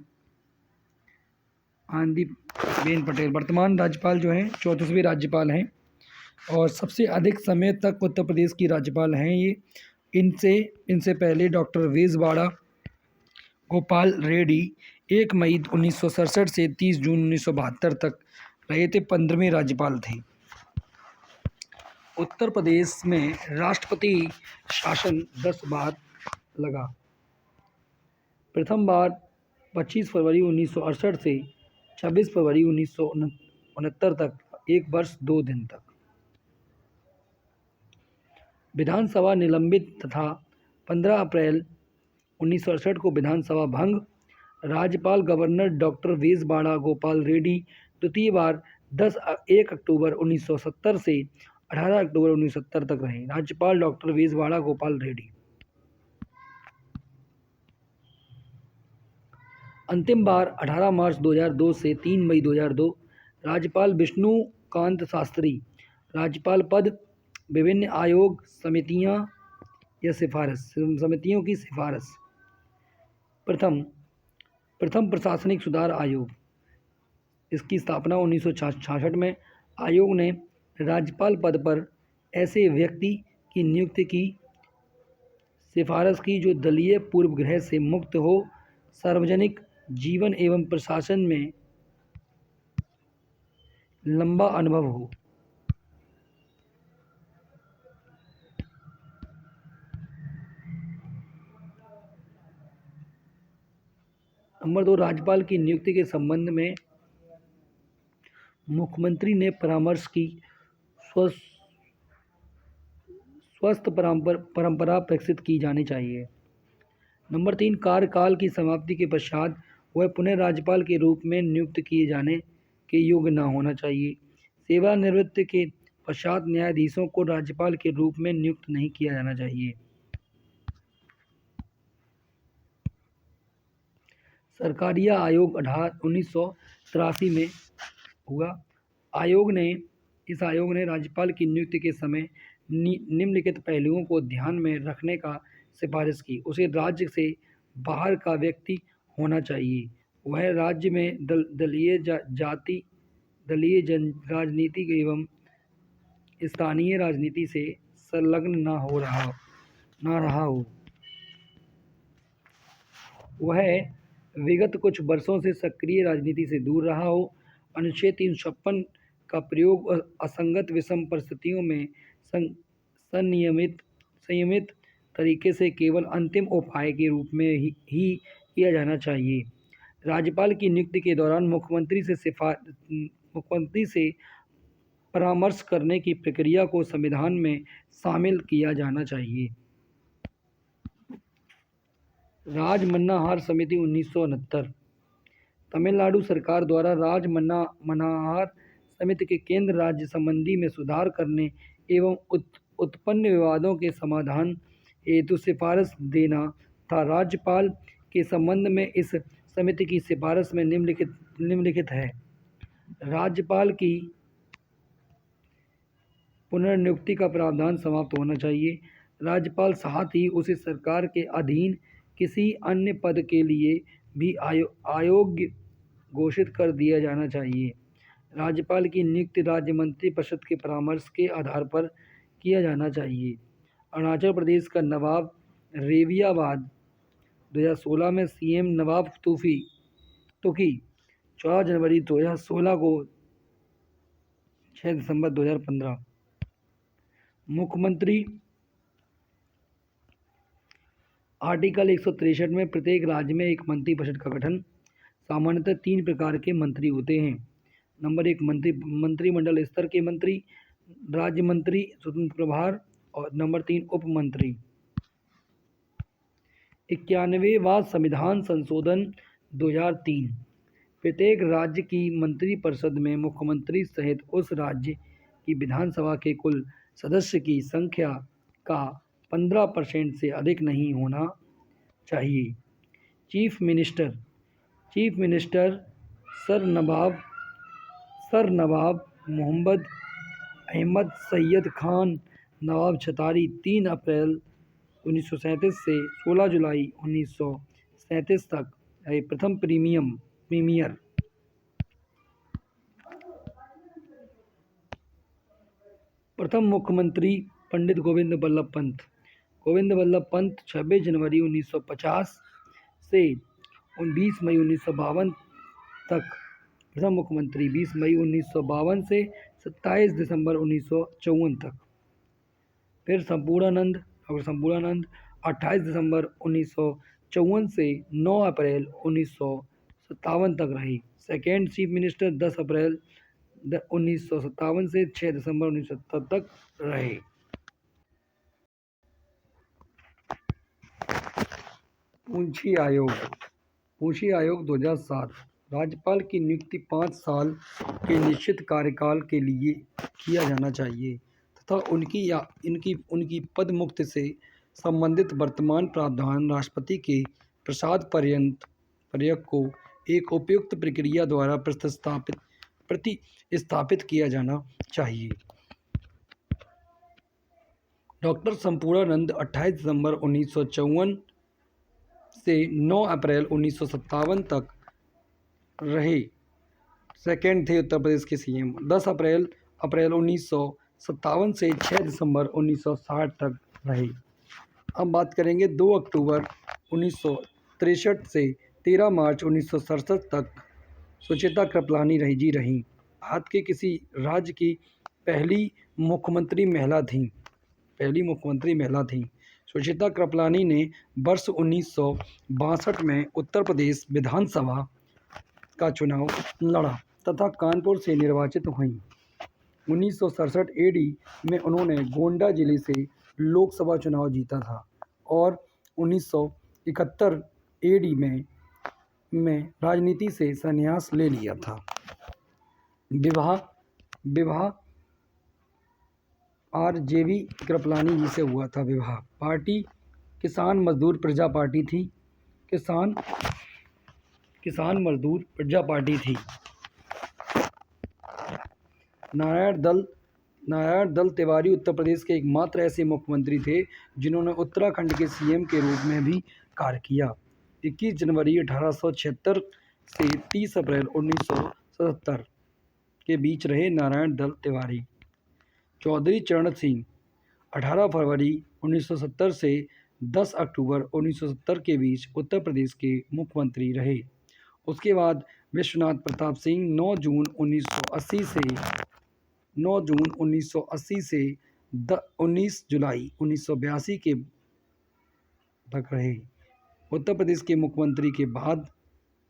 आनंदीबेन पटेल वर्तमान राज्यपाल जो हैं 34वें राज्यपाल हैं। और सबसे अधिक समय तक उत्तर प्रदेश की राज्यपाल हैं ये। इनसे इनसे पहले डॉक्टर वेजवाड़ा गोपाल रेड्डी 1 मई 1967 से 30 जून 1972 तक रहे थे, 15वें राज्यपाल थे। उत्तर प्रदेश में राष्ट्रपति शासन 10 बार लगा। प्रथम बार 25 फरवरी 1968 से 26 फरवरी 1969 तक, 1 वर्ष 2 दिन तक। विधानसभा निलंबित तथा 15 अप्रैल 1968 को विधानसभा भंग। राज्यपाल गवर्नर डॉक्टर वेजवाड़ा गोपाल रेड्डी द्वितीय बार 1 अक्टूबर 1970 से 18 अक्टूबर 1970 तक रहे। राज्यपाल डॉक्टर वेजवाड़ा गोपाल रेड्डी। अंतिम बार 18 मार्च 2002 से 3 मई 2002। राज्यपाल विष्णुकांत शास्त्री। राज्यपाल पद विभिन्न आयोग समितियों की सिफारिश। प्रथम प्रशासनिक सुधार आयोग, इसकी स्थापना 1966 में। आयोग ने राज्यपाल पद पर ऐसे व्यक्ति की नियुक्ति की सिफारिश की जो दलीय पूर्वग्रह से मुक्त हो, सार्वजनिक जीवन एवं प्रशासन में लंबा अनुभव हो। नंबर 2, राज्यपाल की नियुक्ति के संबंध में मुख्यमंत्री ने परामर्श की स्वस्थ परंपरा विकसित की जानी चाहिए। नंबर 3, कार्यकाल की समाप्ति के पश्चात वह पुनः राज्यपाल के रूप में नियुक्त किए जाने के योग्य न होना चाहिए। सेवानिवृत्ति के पश्चात न्यायाधीशों को राज्यपाल के रूप में नियुक्त नहीं किया जाना चाहिए। सरकारिया आयोग 1983 में हुआ। इस आयोग ने राज्यपाल की नियुक्ति के समय निम्नलिखित पहलुओं को ध्यान में रखने का सिफारिश की। उसे राज्य से बाहर का व्यक्ति होना चाहिए। वह राज्य में दलीय राजनीति एवं स्थानीय राजनीति से संलग्न न रहा हो। वह विगत कुछ वर्षों से सक्रिय राजनीति से दूर रहा हो। अनुच्छेद 356 का प्रयोग असंगत विषम परिस्थितियों में संयमित तरीके से केवल अंतिम उपाय के रूप में ही किया जाना चाहिए। राज्यपाल की नियुक्ति के दौरान मुख्यमंत्री से परामर्श करने की प्रक्रिया को संविधान में शामिल किया जाना चाहिए। राजमन्नाहार समिति 1969। तमिलनाडु सरकार द्वारा राजमन्नाहार समिति के केंद्र राज्य संबंधी में सुधार करने एवं उत्पन्न विवादों के समाधान हेतु सिफारिश देना था। राज्यपाल के संबंध में इस समिति की सिफारिश में निम्नलिखित है। राज्यपाल की पुनर्नियुक्ति का प्रावधान समाप्त होना चाहिए। राज्यपाल साथ ही उसे सरकार के अधीन किसी अन्य पद के लिए भी अयोग्य घोषित कर दिया जाना चाहिए। राज्यपाल की नियुक्ति राज्य मंत्रिपरिषद के परामर्श के आधार पर किया जाना चाहिए। अरुणाचल प्रदेश का नवाब रेवियाबाद 2016 में सीएम नवाब तुकी 14 जनवरी 2016 को 6 दिसंबर 2015। मुख्यमंत्री आर्टिकल 163 में प्रत्येक राज्य में एक मंत्रिपरिषद का गठन। सामान्यतः 3 प्रकार के मंत्री होते हैं। नंबर 1, मंत्रिमंडल स्तर के मंत्री, राज्य मंत्री स्वतंत्र प्रभार, और नंबर 3, उप मंत्री। 91वां संविधान संशोधन 2003। प्रत्येक राज्य की मंत्रिपरिषद में मुख्यमंत्री सहित उस राज्य की विधानसभा के कुल सदस्य की संख्या का 15% से अधिक नहीं होना चाहिए। चीफ मिनिस्टर सर नवाब मोहम्मद अहमद सैयद खान नवाब छतारी 3 अप्रैल 1937 से 16 जुलाई 1937 तक प्रथम प्रीमियर। प्रथम मुख्यमंत्री पंडित गोविंद बल्लभ पंत। गोविंद बल्लभ पंत 26 जनवरी 1950 से 20 मई 1952 तक प्रथम मुख्यमंत्री, 20 मई 1952 से 27 दिसंबर 1954 तक। फिर संपूर्णानंद, डॉक्टर संपूर्णानंद 28 दिसंबर 1954 से 9 अप्रैल 1957 तक रही। सेकेंड चीफ मिनिस्टर 10 अप्रैल 1957 से 6 दिसंबर 1970 तक रहे। पूंछी आयोग। पूंछी आयोग 2007। राज्यपाल की नियुक्ति 5 साल के निश्चित कार्यकाल के लिए किया जाना चाहिए तथा उनकी पद मुक्ति से संबंधित वर्तमान प्रावधान राष्ट्रपति के प्रसाद पर्यंत को एक उपयुक्त प्रक्रिया द्वारा प्रतिस्थापित किया जाना चाहिए। डॉक्टर संपूर्णानंद 28 दिसंबर 1954 से 9 अप्रैल 1957 तक रहे। सेकेंड थे उत्तर प्रदेश के सीएम। 10 अप्रैल 1957 से 6 दिसंबर 1960 तक रहे। अब बात करेंगे 2 अक्टूबर 1963 से 13 मार्च 1967 तक सुचेता कृपलानी रहीं। भारत के किसी राज्य की पहली मुख्यमंत्री महिला थीं। सुचेता कृपलानी ने वर्ष 1962 में उत्तर प्रदेश विधानसभा का चुनाव लड़ा तथा कानपुर से निर्वाचित हुईं। 1967 एडी में उन्होंने गोंडा जिले से लोकसभा चुनाव जीता था और 1971 एडी में राजनीति से संन्यास ले लिया था। विवाह आरजेवी कृपलानी जी से हुआ था। विवाह पार्टी किसान मजदूर प्रजा पार्टी थी। किसान मजदूर प्रजा पार्टी थी। नारायण दल तिवारी उत्तर प्रदेश के एकमात्र ऐसे मुख्यमंत्री थे जिन्होंने उत्तराखंड के सीएम के रूप में भी कार्य किया। 21 जनवरी 1876 से 30 अप्रैल 1977 के बीच रहे नारायण दल तिवारी। चौधरी चरण सिंह 18 फरवरी 1970 से 10 अक्टूबर 1970 के बीच उत्तर प्रदेश के मुख्यमंत्री रहे। उसके बाद विश्वनाथ प्रताप सिंह 9 जून 1980 से 19 जुलाई 1982 के तक रहे। उत्तर प्रदेश के मुख्यमंत्री के बाद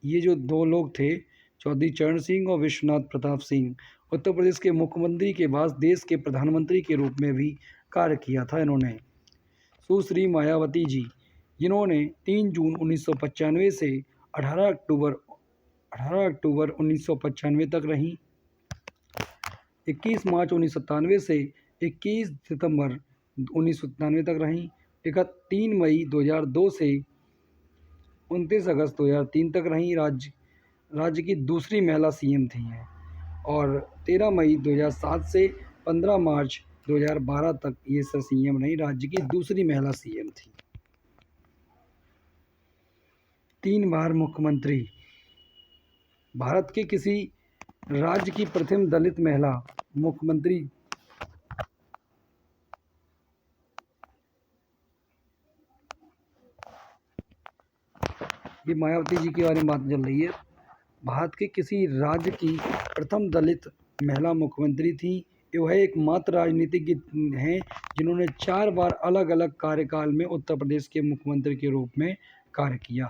ये जो 2 लोग थे, चौधरी चरण सिंह और विश्वनाथ प्रताप सिंह, उत्तर प्रदेश के मुख्यमंत्री के बाद देश के प्रधानमंत्री के रूप में भी कार्य किया था इन्होंने। सुश्री मायावती जी, जिन्होंने 3 जून 1995 से 18 अक्टूबर 1995 तक रहीं। 21 मार्च 1997 से 21 सितंबर 1997 तक रहीं। 3 मई 2002 से 29 अगस्त 2003 तक रहीं। राज्य की दूसरी महिला सीएम थी हैं और 13 मई 2007 से 15 मार्च 2012 तक ये सीएम रही। राज्य की दूसरी महिला सीएम थी। 3 बार मुख्यमंत्री। भारत के किसी राज्य की प्रथम दलित महिला मुख्यमंत्री। ये मायावती जी के बारे में बात चल रही है। भारत के किसी राज्य की प्रथम दलित महिला मुख्यमंत्री थी। वह एकमात्र राजनीतिज्ञ हैं जिन्होंने 4 बार अलग अलग कार्यकाल में उत्तर प्रदेश के मुख्यमंत्री के रूप में कार्य किया।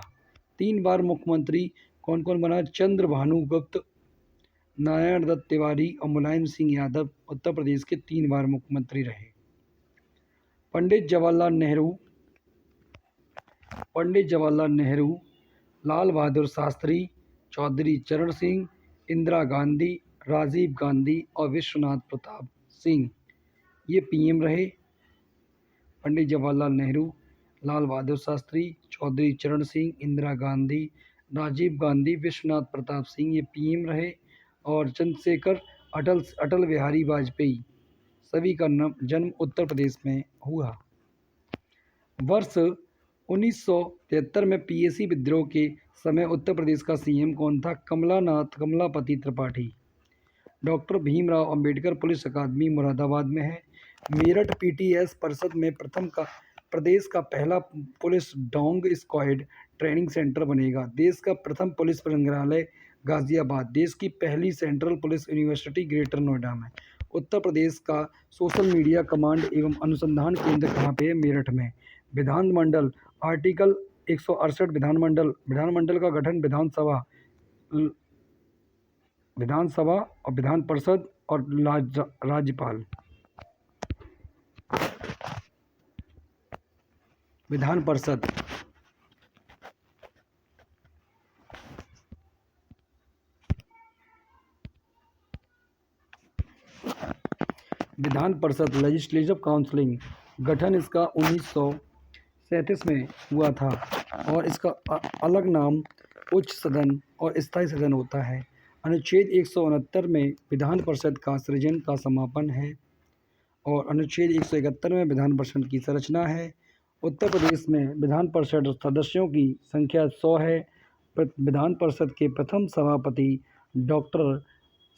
3 बार मुख्यमंत्री कौन कौन बना? चंद्रभानु गुप्त, नारायण दत्त तिवारी और मुलायम सिंह यादव उत्तर प्रदेश के 3 बार मुख्यमंत्री रहे। पंडित जवाहरलाल नेहरू, लाल बहादुर शास्त्री, चौधरी चरण सिंह, इंदिरा गांधी, राजीव गांधी और विश्वनाथ प्रताप सिंह ये पीएम रहे। पंडित जवाहरलाल नेहरू, लाल बहादुर शास्त्री, चौधरी चरण सिंह, इंदिरा गांधी, राजीव गांधी, विश्वनाथ प्रताप सिंह ये पीएम रहे। और चंद्रशेखर अटल बिहारी वाजपेयी सभी का जन्म उत्तर प्रदेश में हुआ। वर्ष 1973 में पीएसी विद्रोह के समय उत्तर प्रदेश का सीएम कौन था? कमलापति त्रिपाठी। डॉक्टर भीमराव अंबेडकर पुलिस अकादमी मुरादाबाद में है। मेरठ पीटीएस परिषद में प्रदेश का पहला police dog squad training centre बनेगा। देश का प्रथम पुलिस संग्रहालय गाजियाबाद। देश की पहली central police university greater Noida में। उत्तर प्रदेश का सोशल मीडिया कमांड एवं अनुसंधान केंद्र कहाँ पे है? मेरठ में। विधानमंडल आर्टिकल 168 विधानमंडल का गठन विधानसभा और विधान परिषद और राज्यपाल। विधान परिषद। विधान परिषद लेजिस्लेटिव काउंसिलिंग गठन इसका 1937 में हुआ था और इसका अलग नाम उच्च सदन और स्थायी सदन होता है। अनुच्छेद 169 में विधान परिषद का सृजन का समापन है और अनुच्छेद 171 में विधान परिषद की संरचना है। उत्तर प्रदेश में विधान परिषद सदस्यों की संख्या 100 है। विधान परिषद के प्रथम सभापति डॉक्टर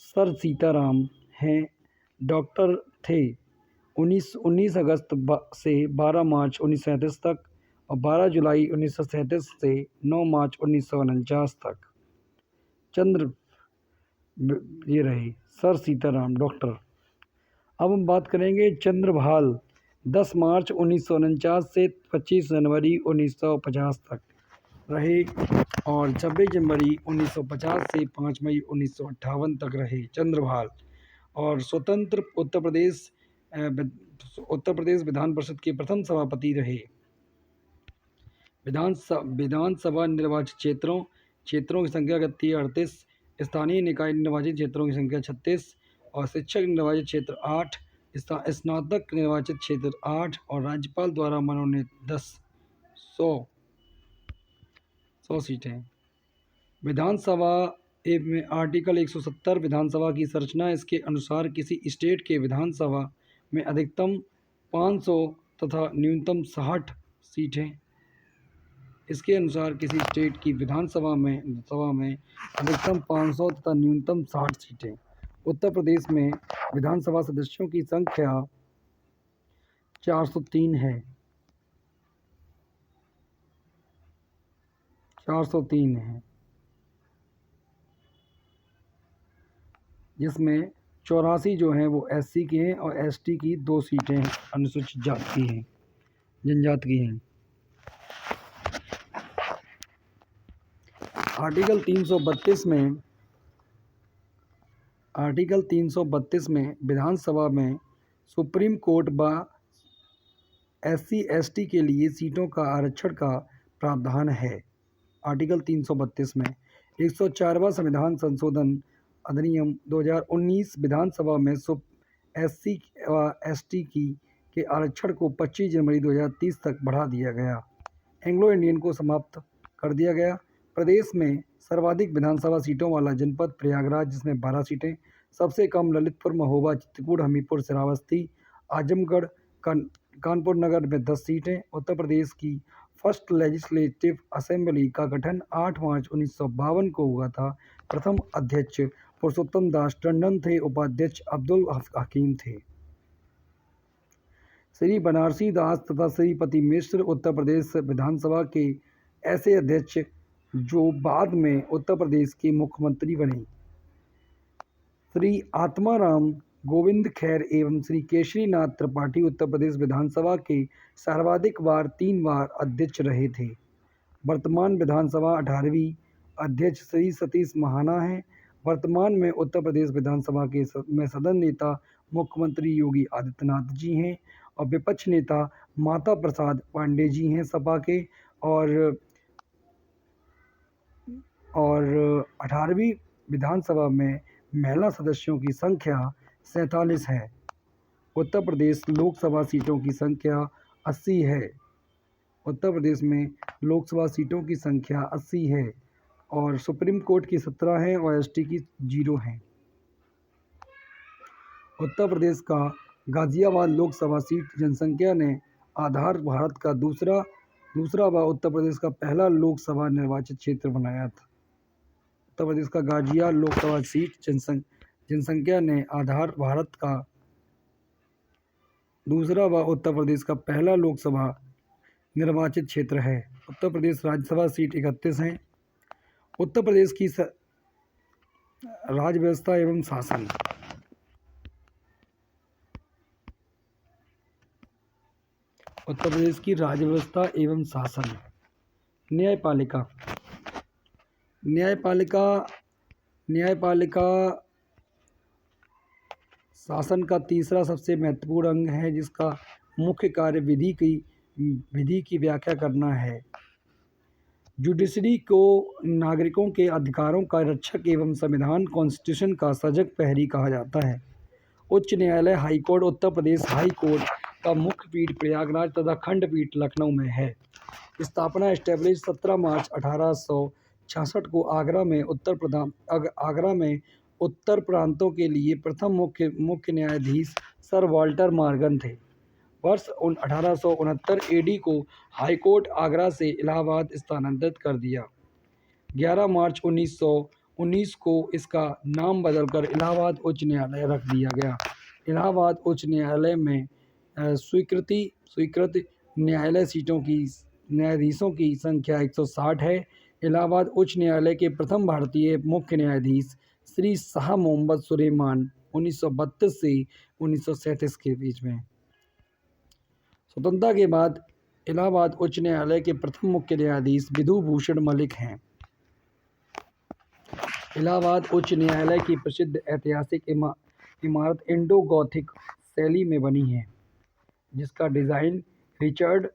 सर सीताराम हैं। डॉक्टर थे 19 अगस्त से 12 मार्च 1937 तक और 12 जुलाई 1937 से 9 मार्च 1949 तक। ये रहे सर सीताराम डॉक्टर। अब हम बात करेंगे चंद्रभाल 10 मार्च 1949 से 25 जनवरी 1950 तक रहे और 26 जनवरी 1950 से 5 मई 1958 तक रहे चंद्रभाल। और स्वतंत्र उत्तर प्रदेश विधान परिषद के प्रथम सभापति रहे। विधानसभा निर्वाचित क्षेत्रों की संख्या 38, स्थानीय निकाय निर्वाचित क्षेत्रों की संख्या 36 और शिक्षक निर्वाचित क्षेत्र 8, स्नातक निर्वाचित क्षेत्र 8 और राज्यपाल द्वारा मनोनीत 100 सीटें। विधानसभा में आर्टिकल 170 विधानसभा की संरचना इसके अनुसार किसी स्टेट के विधानसभा में अधिकतम 500 तथा न्यूनतम 60 सीटें। इसके अनुसार किसी स्टेट की विधानसभा में अधिकतम 500 तथा न्यूनतम 60 सीटें। उत्तर प्रदेश में विधानसभा सदस्यों की संख्या 403 है। 403 है, जिसमें 84 जो हैं वो एससी के हैं और एसटी की 2 सीटें अनुसूचित जाति की हैं, जनजाति की हैं। आर्टिकल 332 में विधानसभा में सुप्रीम कोर्ट व एससी एसटी के लिए सीटों का आरक्षण का प्रावधान है। आर्टिकल 332 में 104वां संविधान संशोधन अधिनियम 2019 विधानसभा में एससी व एसटी के आरक्षण को 25 जनवरी 2030 तक बढ़ा दिया गया। एंग्लो इंडियन को समाप्त कर दिया गया। प्रदेश में सर्वाधिक विधानसभा सीटों वाला जनपद प्रयागराज, जिसमें 12 सीटें। सबसे कम ललितपुर, महोबा, चित्रकूट, हमीरपुर, श्रावस्ती, आजमगढ़, कानपुर नगर में 10 सीटें। उत्तर प्रदेश की फर्स्ट लेजिस्लेटिव असेंबली का गठन 8 मार्च 1952 को हुआ था। प्रथम अध्यक्ष पुरुषोत्तम दास टंडन थे, उपाध्यक्ष अब्दुल हकीम थे। श्री बनारसी दास तथा श्रीपति मिश्र उत्तर प्रदेश विधानसभा के ऐसे अध्यक्ष जो बाद में उत्तर प्रदेश के मुख्यमंत्री बने। श्री आत्माराम गोविंद खैर एवं श्री केशरी नाथ त्रिपाठी उत्तर प्रदेश विधानसभा के सर्वाधिक बार 3 बार अध्यक्ष रहे थे। वर्तमान विधानसभा 18वीं अध्यक्ष श्री सतीश महाना हैं। वर्तमान में उत्तर प्रदेश विधानसभा के में सदन नेता मुख्यमंत्री योगी आदित्यनाथ जी हैं और विपक्ष नेता माता प्रसाद पांडे जी हैं सपा के। और 18वीं विधानसभा में महिला सदस्यों की संख्या 47 है। उत्तर प्रदेश लोकसभा सीटों की संख्या 80 है। उत्तर प्रदेश में लोकसभा सीटों की संख्या 80 है और सुप्रीम कोर्ट की 17 हैं और एसटी की 0 हैं। उत्तर प्रदेश का गाजियाबाद लोकसभा सीट जनसंख्या ने आधार भारत का दूसरा व उत्तर प्रदेश का पहला लोकसभा निर्वाचित क्षेत्र बनाया था। उत्तर प्रदेश का गाजिया लोकसभा सीट जनसंख्या ने आधार भारत का दूसरा वह उत्तर प्रदेश का पहला लोकसभा निर्वाचित क्षेत्र है। उत्तर प्रदेश राज्यसभा सीट 31 हैं। उत्तर प्रदेश की राज्य व्यवस्था एवं शासन। उत्तर प्रदेश की राज्य व्यवस्था एवं शासन। न्यायपालिका। न्यायपालिका न्यायपालिका शासन का तीसरा सबसे महत्वपूर्ण अंग है, जिसका मुख्य कार्य विधि की व्याख्या करना है। जुडिशरी को नागरिकों के अधिकारों का रक्षक एवं संविधान कॉन्स्टिट्यूशन का सजग प्रहरी कहा जाता है। उच्च न्यायालय high court. Uttar Pradesh high court का मुख्य पीठ प्रयागराज तथा खंडपीठ लखनऊ में है। स्थापना एस्टेब्लिश 17 मार्च 1866 को आगरा में उत्तर प्रांतों के लिए प्रथम मुख्य न्यायाधीश सर वाल्टर मॉर्गन थे। वर्ष 1869 एडी को हाईकोर्ट आगरा से इलाहाबाद स्थानांतरित कर दिया। 11 मार्च 1919 को इसका नाम बदलकर इलाहाबाद उच्च न्यायालय रख दिया गया। इलाहाबाद उच्च न्यायालय में स्वीकृत न्यायाधीशों की संख्या 160 है। इलाहाबाद उच्च न्यायालय के प्रथम भारतीय मुख्य न्यायाधीश श्री शाह मोहम्मद सुलेमान 1932 से 1937 के बीच में। स्वतंत्रता के बाद इलाहाबाद उच्च न्यायालय के प्रथम मुख्य न्यायाधीश विधु भूषण मलिक हैं। इलाहाबाद उच्च न्यायालय की प्रसिद्ध ऐतिहासिक इमारत इंडो गॉथिक शैली में बनी है, जिसका डिज़ाइन रिचर्ड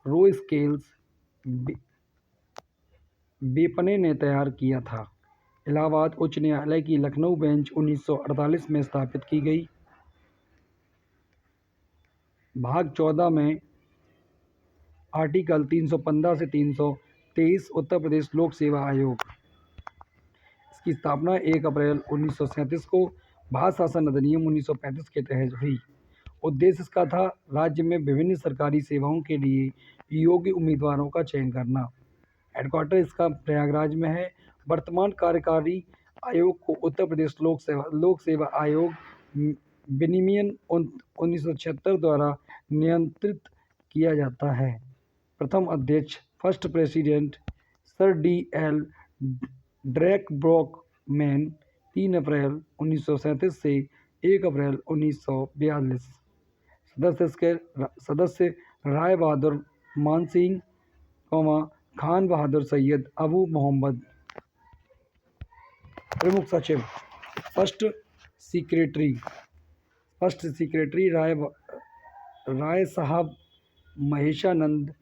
रोस्केल्स बेपने ने तैयार किया था। इलाहाबाद उच्च न्यायालय की लखनऊ बेंच 1948 में स्थापित की गई। भाग 14 में आर्टिकल 315 से 323 उत्तर प्रदेश लोक सेवा आयोग। इसकी स्थापना 1 अप्रैल 1937 को भारत शासन अधिनियम 1935 के तहत हुई। उद्देश्य इसका था राज्य में विभिन्न सरकारी सेवाओं के लिए योग्य उम्मीदवारों का चयन करना। हेडक्वार्टर इसका प्रयागराज में है। वर्तमान कार्यकारी आयोग को उत्तर प्रदेश लोक सेवा आयोग विनियमन 1976 द्वारा नियंत्रित किया जाता है। प्रथम अध्यक्ष फर्स्ट प्रेसिडेंट सर D.L. ड्रैकब्रॉकमैन 3 अप्रैल 1937 से 1 अप्रैल 1942। सदस्य राय बहादुर मान सिंह, खान बहादुर सैयद अबू मोहम्मद। प्रमुख सचिव फर्स्ट सेक्रेटरी राय साहब महेशानंद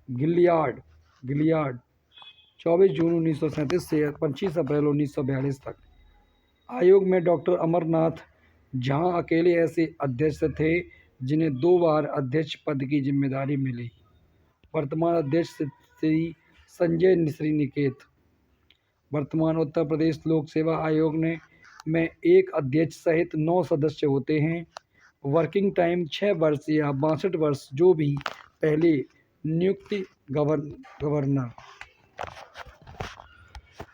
गिलियाड 24 जून 1937 से 25 अप्रैल 1942 तक। आयोग में डॉक्टर अमरनाथ झा अकेले ऐसे अध्यक्ष थे जिन्हें 2 बार अध्यक्ष पद की जिम्मेदारी मिली। वर्तमान अध्यक्ष श्री संजय श्रीनिकेत। वर्तमान उत्तर प्रदेश लोक सेवा आयोग में एक अध्यक्ष सहित 9 सदस्य होते हैं। वर्किंग टाइम 6 वर्ष या 62 वर्ष, जो भी पहले नियुक्ति गवर्नर।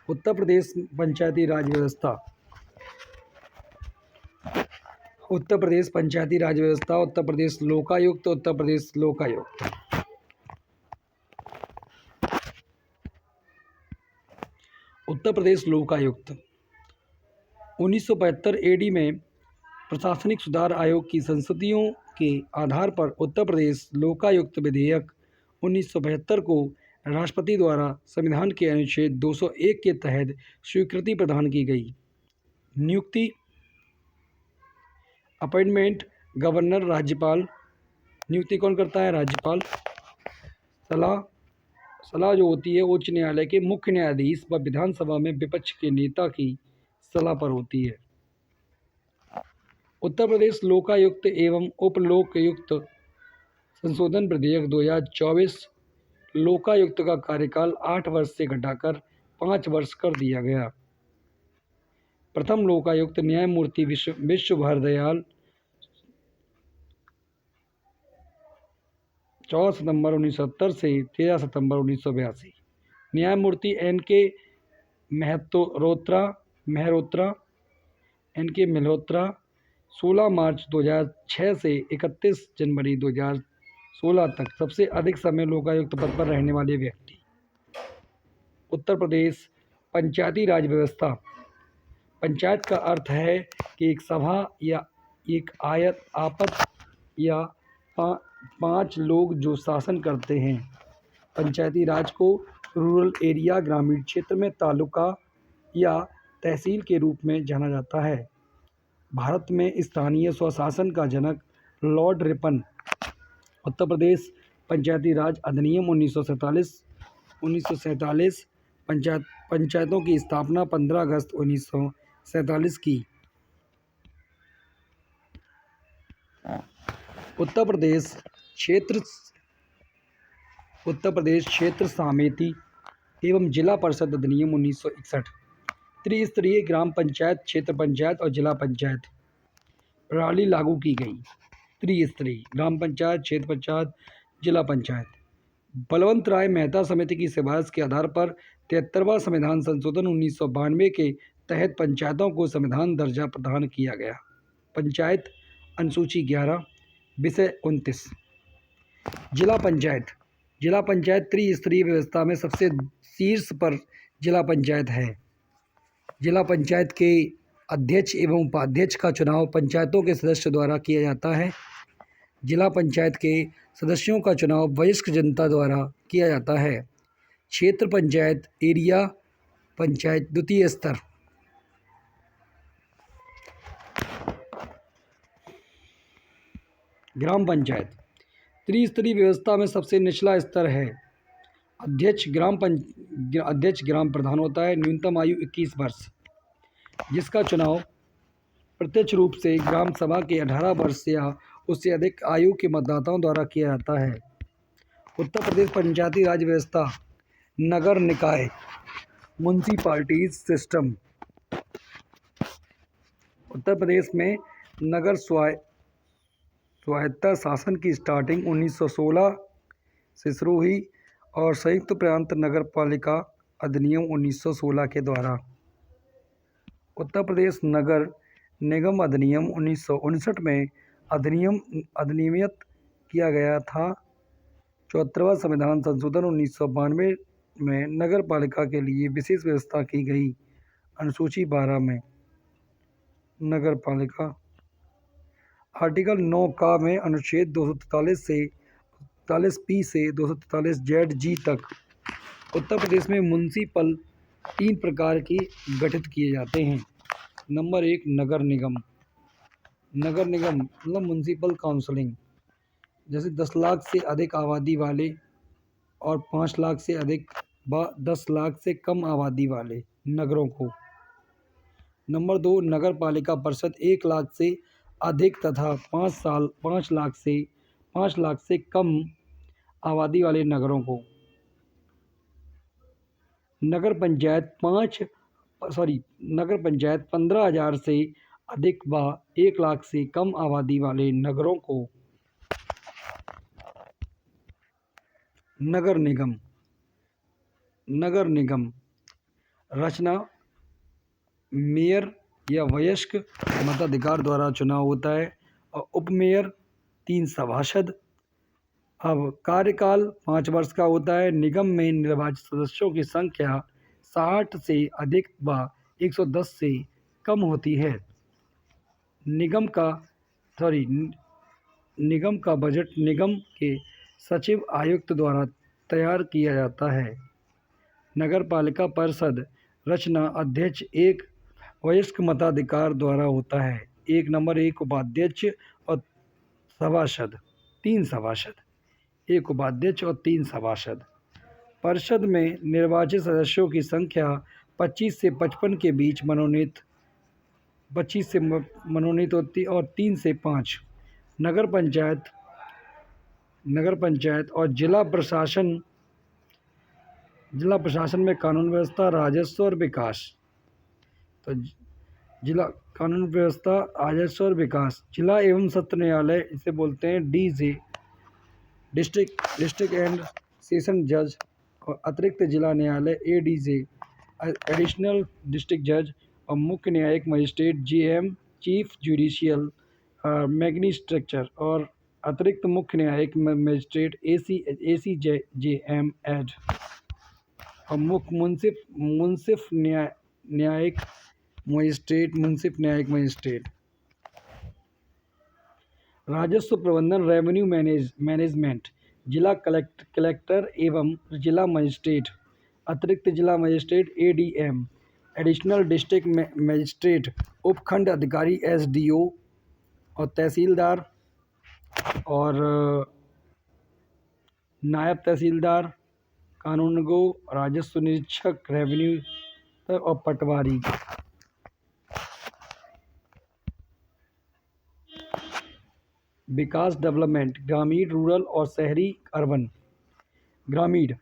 उत्तर प्रदेश पंचायती राज व्यवस्था। उत्तर प्रदेश पंचायती राज व्यवस्था। उत्तर प्रदेश लोकायुक्त। उत्तर प्रदेश लोकायुक्त। उत्तर प्रदेश लोकायुक्त 1975 एडी में प्रशासनिक सुधार आयोग की संस्तुतियों के आधार पर उत्तर प्रदेश लोकायुक्त विधेयक 1975 को राष्ट्रपति द्वारा संविधान के अनुच्छेद 201 के तहत स्वीकृति प्रदान की गई। नियुक्ति अपॉइंटमेंट गवर्नर राज्यपाल। नियुक्ति कौन करता है? राज्यपाल। सलाह जो होती है उच्च न्यायालय के मुख्य न्यायाधीश व विधानसभा में विपक्ष के नेता की सलाह पर होती है। उत्तर प्रदेश लोकायुक्त एवं उप लोकायुक्त संशोधन विधेयक 2024 लोकायुक्त का कार्यकाल 8 वर्ष से घटाकर 5 वर्ष कर दिया गया। प्रथम लोकायुक्त न्यायमूर्ति विश्व भारदयाल 14 सितंबर 1970 से 13 सितंबर 1982। न्यायमूर्ति N.K. मेहरोत्रा 16 मार्च 2006 से 31 जनवरी 2016 तक सबसे अधिक समय लोकायुक्त पद पर रहने वाले व्यक्ति। उत्तर प्रदेश पंचायती राज व्यवस्था। पंचायत का अर्थ है कि एक सभा या एक आपत या 5 लोग जो शासन करते हैं। पंचायती राज को रूरल एरिया ग्रामीण क्षेत्र में तालुका या तहसील के रूप में जाना जाता है। भारत में स्थानीय स्वशासन का जनक लॉर्ड रिपन। उत्तर प्रदेश पंचायती राज अधिनियम 1947 पंचायतों की स्थापना 15 अगस्त 1947 की। उत्तर प्रदेश क्षेत्र समिति एवं जिला परिषद अधिनियम 1961। त्रिस्तरीय ग्राम पंचायत, क्षेत्र पंचायत और जिला पंचायत प्रणाली लागू की गई। त्रिस्तरीय ग्राम पंचायत, क्षेत्र पंचायत, जिला पंचायत। बलवंत राय मेहता समिति की सिफारिश के आधार पर 73वां संविधान संशोधन 1992 के तहत पंचायतों को संविधान दर्जा प्रदान किया गया। पंचायत अनुसूची 11 विषय 29। जिला पंचायत। जिला पंचायत त्रिस्तरीय व्यवस्था में सबसे शीर्ष पर जिला पंचायत है। जिला पंचायत के अध्यक्ष एवं उपाध्यक्ष का चुनाव पंचायतों के सदस्य द्वारा किया जाता है। जिला पंचायत के सदस्यों का चुनाव वयस्क जनता द्वारा किया जाता है। क्षेत्र पंचायत एरिया पंचायत द्वितीय स्तर। ग्राम पंचायत त्रिस्तरीय व्यवस्था में सबसे निचला स्तर है। अध्यक्ष ग्राम प्रधान होता है। न्यूनतम आयु 21 वर्ष, जिसका चुनाव प्रत्यक्ष रूप से ग्राम सभा के 18 वर्ष या उससे अधिक आयु के मतदाताओं द्वारा किया जाता है। उत्तर प्रदेश पंचायती राज व्यवस्था। नगर निकाय म्युनिसिपैलिटीज सिस्टम। उत्तर प्रदेश में नगर स्वायत्ता शासन की स्टार्टिंग 1916 से शुरू हुई और संयुक्त प्रांत नगर पालिका अधिनियम 1916 के द्वारा। उत्तर प्रदेश नगर निगम अधिनियम 1959 में अधिनियमित किया गया था। 74वां संविधान संशोधन 1992 में नगर पालिका के लिए विशेष व्यवस्था की गई। अनुसूची 12 में नगर पालिका। आर्टिकल 9 का में अनुच्छेद 243 से 243 से 243 ZG तक उत्तर प्रदेश में म्युनिसिपल 3 प्रकार के गठित किए जाते हैं। नंबर 1 नगर निगम। नगर निगम मतलब म्युनिसिपल काउंसिलिंग, जैसे 10 लाख से अधिक आबादी वाले और 5 लाख से अधिक 10 लाख से कम आबादी वाले नगरों को। नंबर 2 नगर पालिका परिषद 1 लाख से अधिक तथा 5 लाख से कम आबादी वाले नगरों को। नगर पंचायत 15,000 से अधिक व 1 लाख से कम आबादी वाले नगरों को। नगर निगम रचना मेयर या वयस्क मताधिकार द्वारा चुनाव होता है और उपमेयर 3 सभासद। अब कार्यकाल 5 वर्ष का होता है। निगम में निर्वाचित सदस्यों की संख्या 60 से अधिक व 110 से कम होती है। निगम का बजट निगम के सचिव आयुक्त द्वारा तैयार किया जाता है। नगर पालिका परिषद रचना अध्यक्ष 1 वयस्क मताधिकार द्वारा होता है। 1 नंबर 1 उपाध्यक्ष और सभासद 3 सभासद, 1 उपाध्यक्ष और 3 सभासद। परिषद में निर्वाचित सदस्यों की संख्या 25 से 55 के बीच मनोनीत होती और 3 से 5। नगर पंचायत और जिला प्रशासन में कानून व्यवस्था, राजस्व और विकास। तो जिला कानून व्यवस्था, राजस्व और विकास। जिला एवं सत्र न्यायालय इसे बोलते हैं DJ, डिस्ट्रिक्ट एंड सेशन जज, और अतिरिक्त जिला न्यायालय ADJ, एडिशनल डिस्ट्रिक्ट जज, और मुख्य न्यायिक मजिस्ट्रेट JM, चीफ जुडिशियल मैग्नी स्ट्रक्चर और अतिरिक्त मुख्य न्यायिक मजिस्ट्रेट ACJM एड और मुख्य मुंसिफ न्यायिक मजिस्ट्रेट। राजस्व प्रबंधन रेवेन्यू मैनेजमेंट जिला कलेक्टर एवं जिला मजिस्ट्रेट, अतिरिक्त जिला magistrate ADM, additional district magistrate, उपखंड अधिकारी SDO और तहसीलदार और नायब तहसीलदार, कानूनगो, राजस्व निरीक्षक, रेवेन्यू और पटवारी। विकास डेवलपमेंट ग्रामीण, रूरल और शहरी अर्बन। ग्रामीण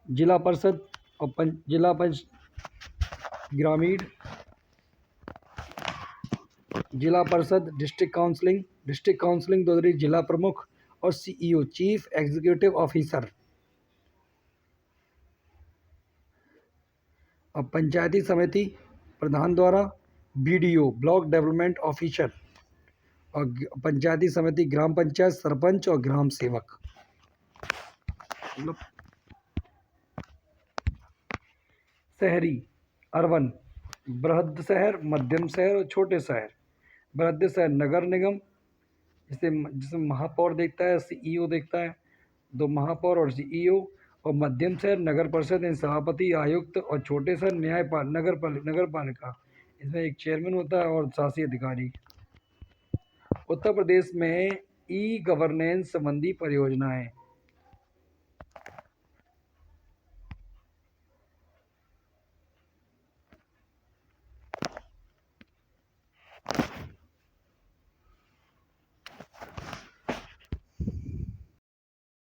जिला परिषद और जिला ग्रामीण जिला परिषद, डिस्ट्रिक्ट काउंसलिंग दो जिला प्रमुख और CEO चीफ एग्जीक्यूटिव ऑफिसर। और पंचायती समिति प्रधान द्वारा BDO ब्लॉक डेवलपमेंट ऑफिसर और पंचायती समिति ग्राम पंचायत सरपंच और ग्राम सेवक। शहरी अर्बन बृहद शहर, मध्यम शहर और छोटे शहर। बृहद शहर नगर निगम जिसमें महापौर देखता है, CEO देखता है, 2 महापौर और CEO। और मध्यम शहर नगर परिषद सभापति, आयुक्त। और छोटे शहर नगर पालिका, इसमें एक चेयरमैन होता है और शासी अधिकारी। उत्तर प्रदेश में ई गवर्नेंस संबंधी परियोजनाएं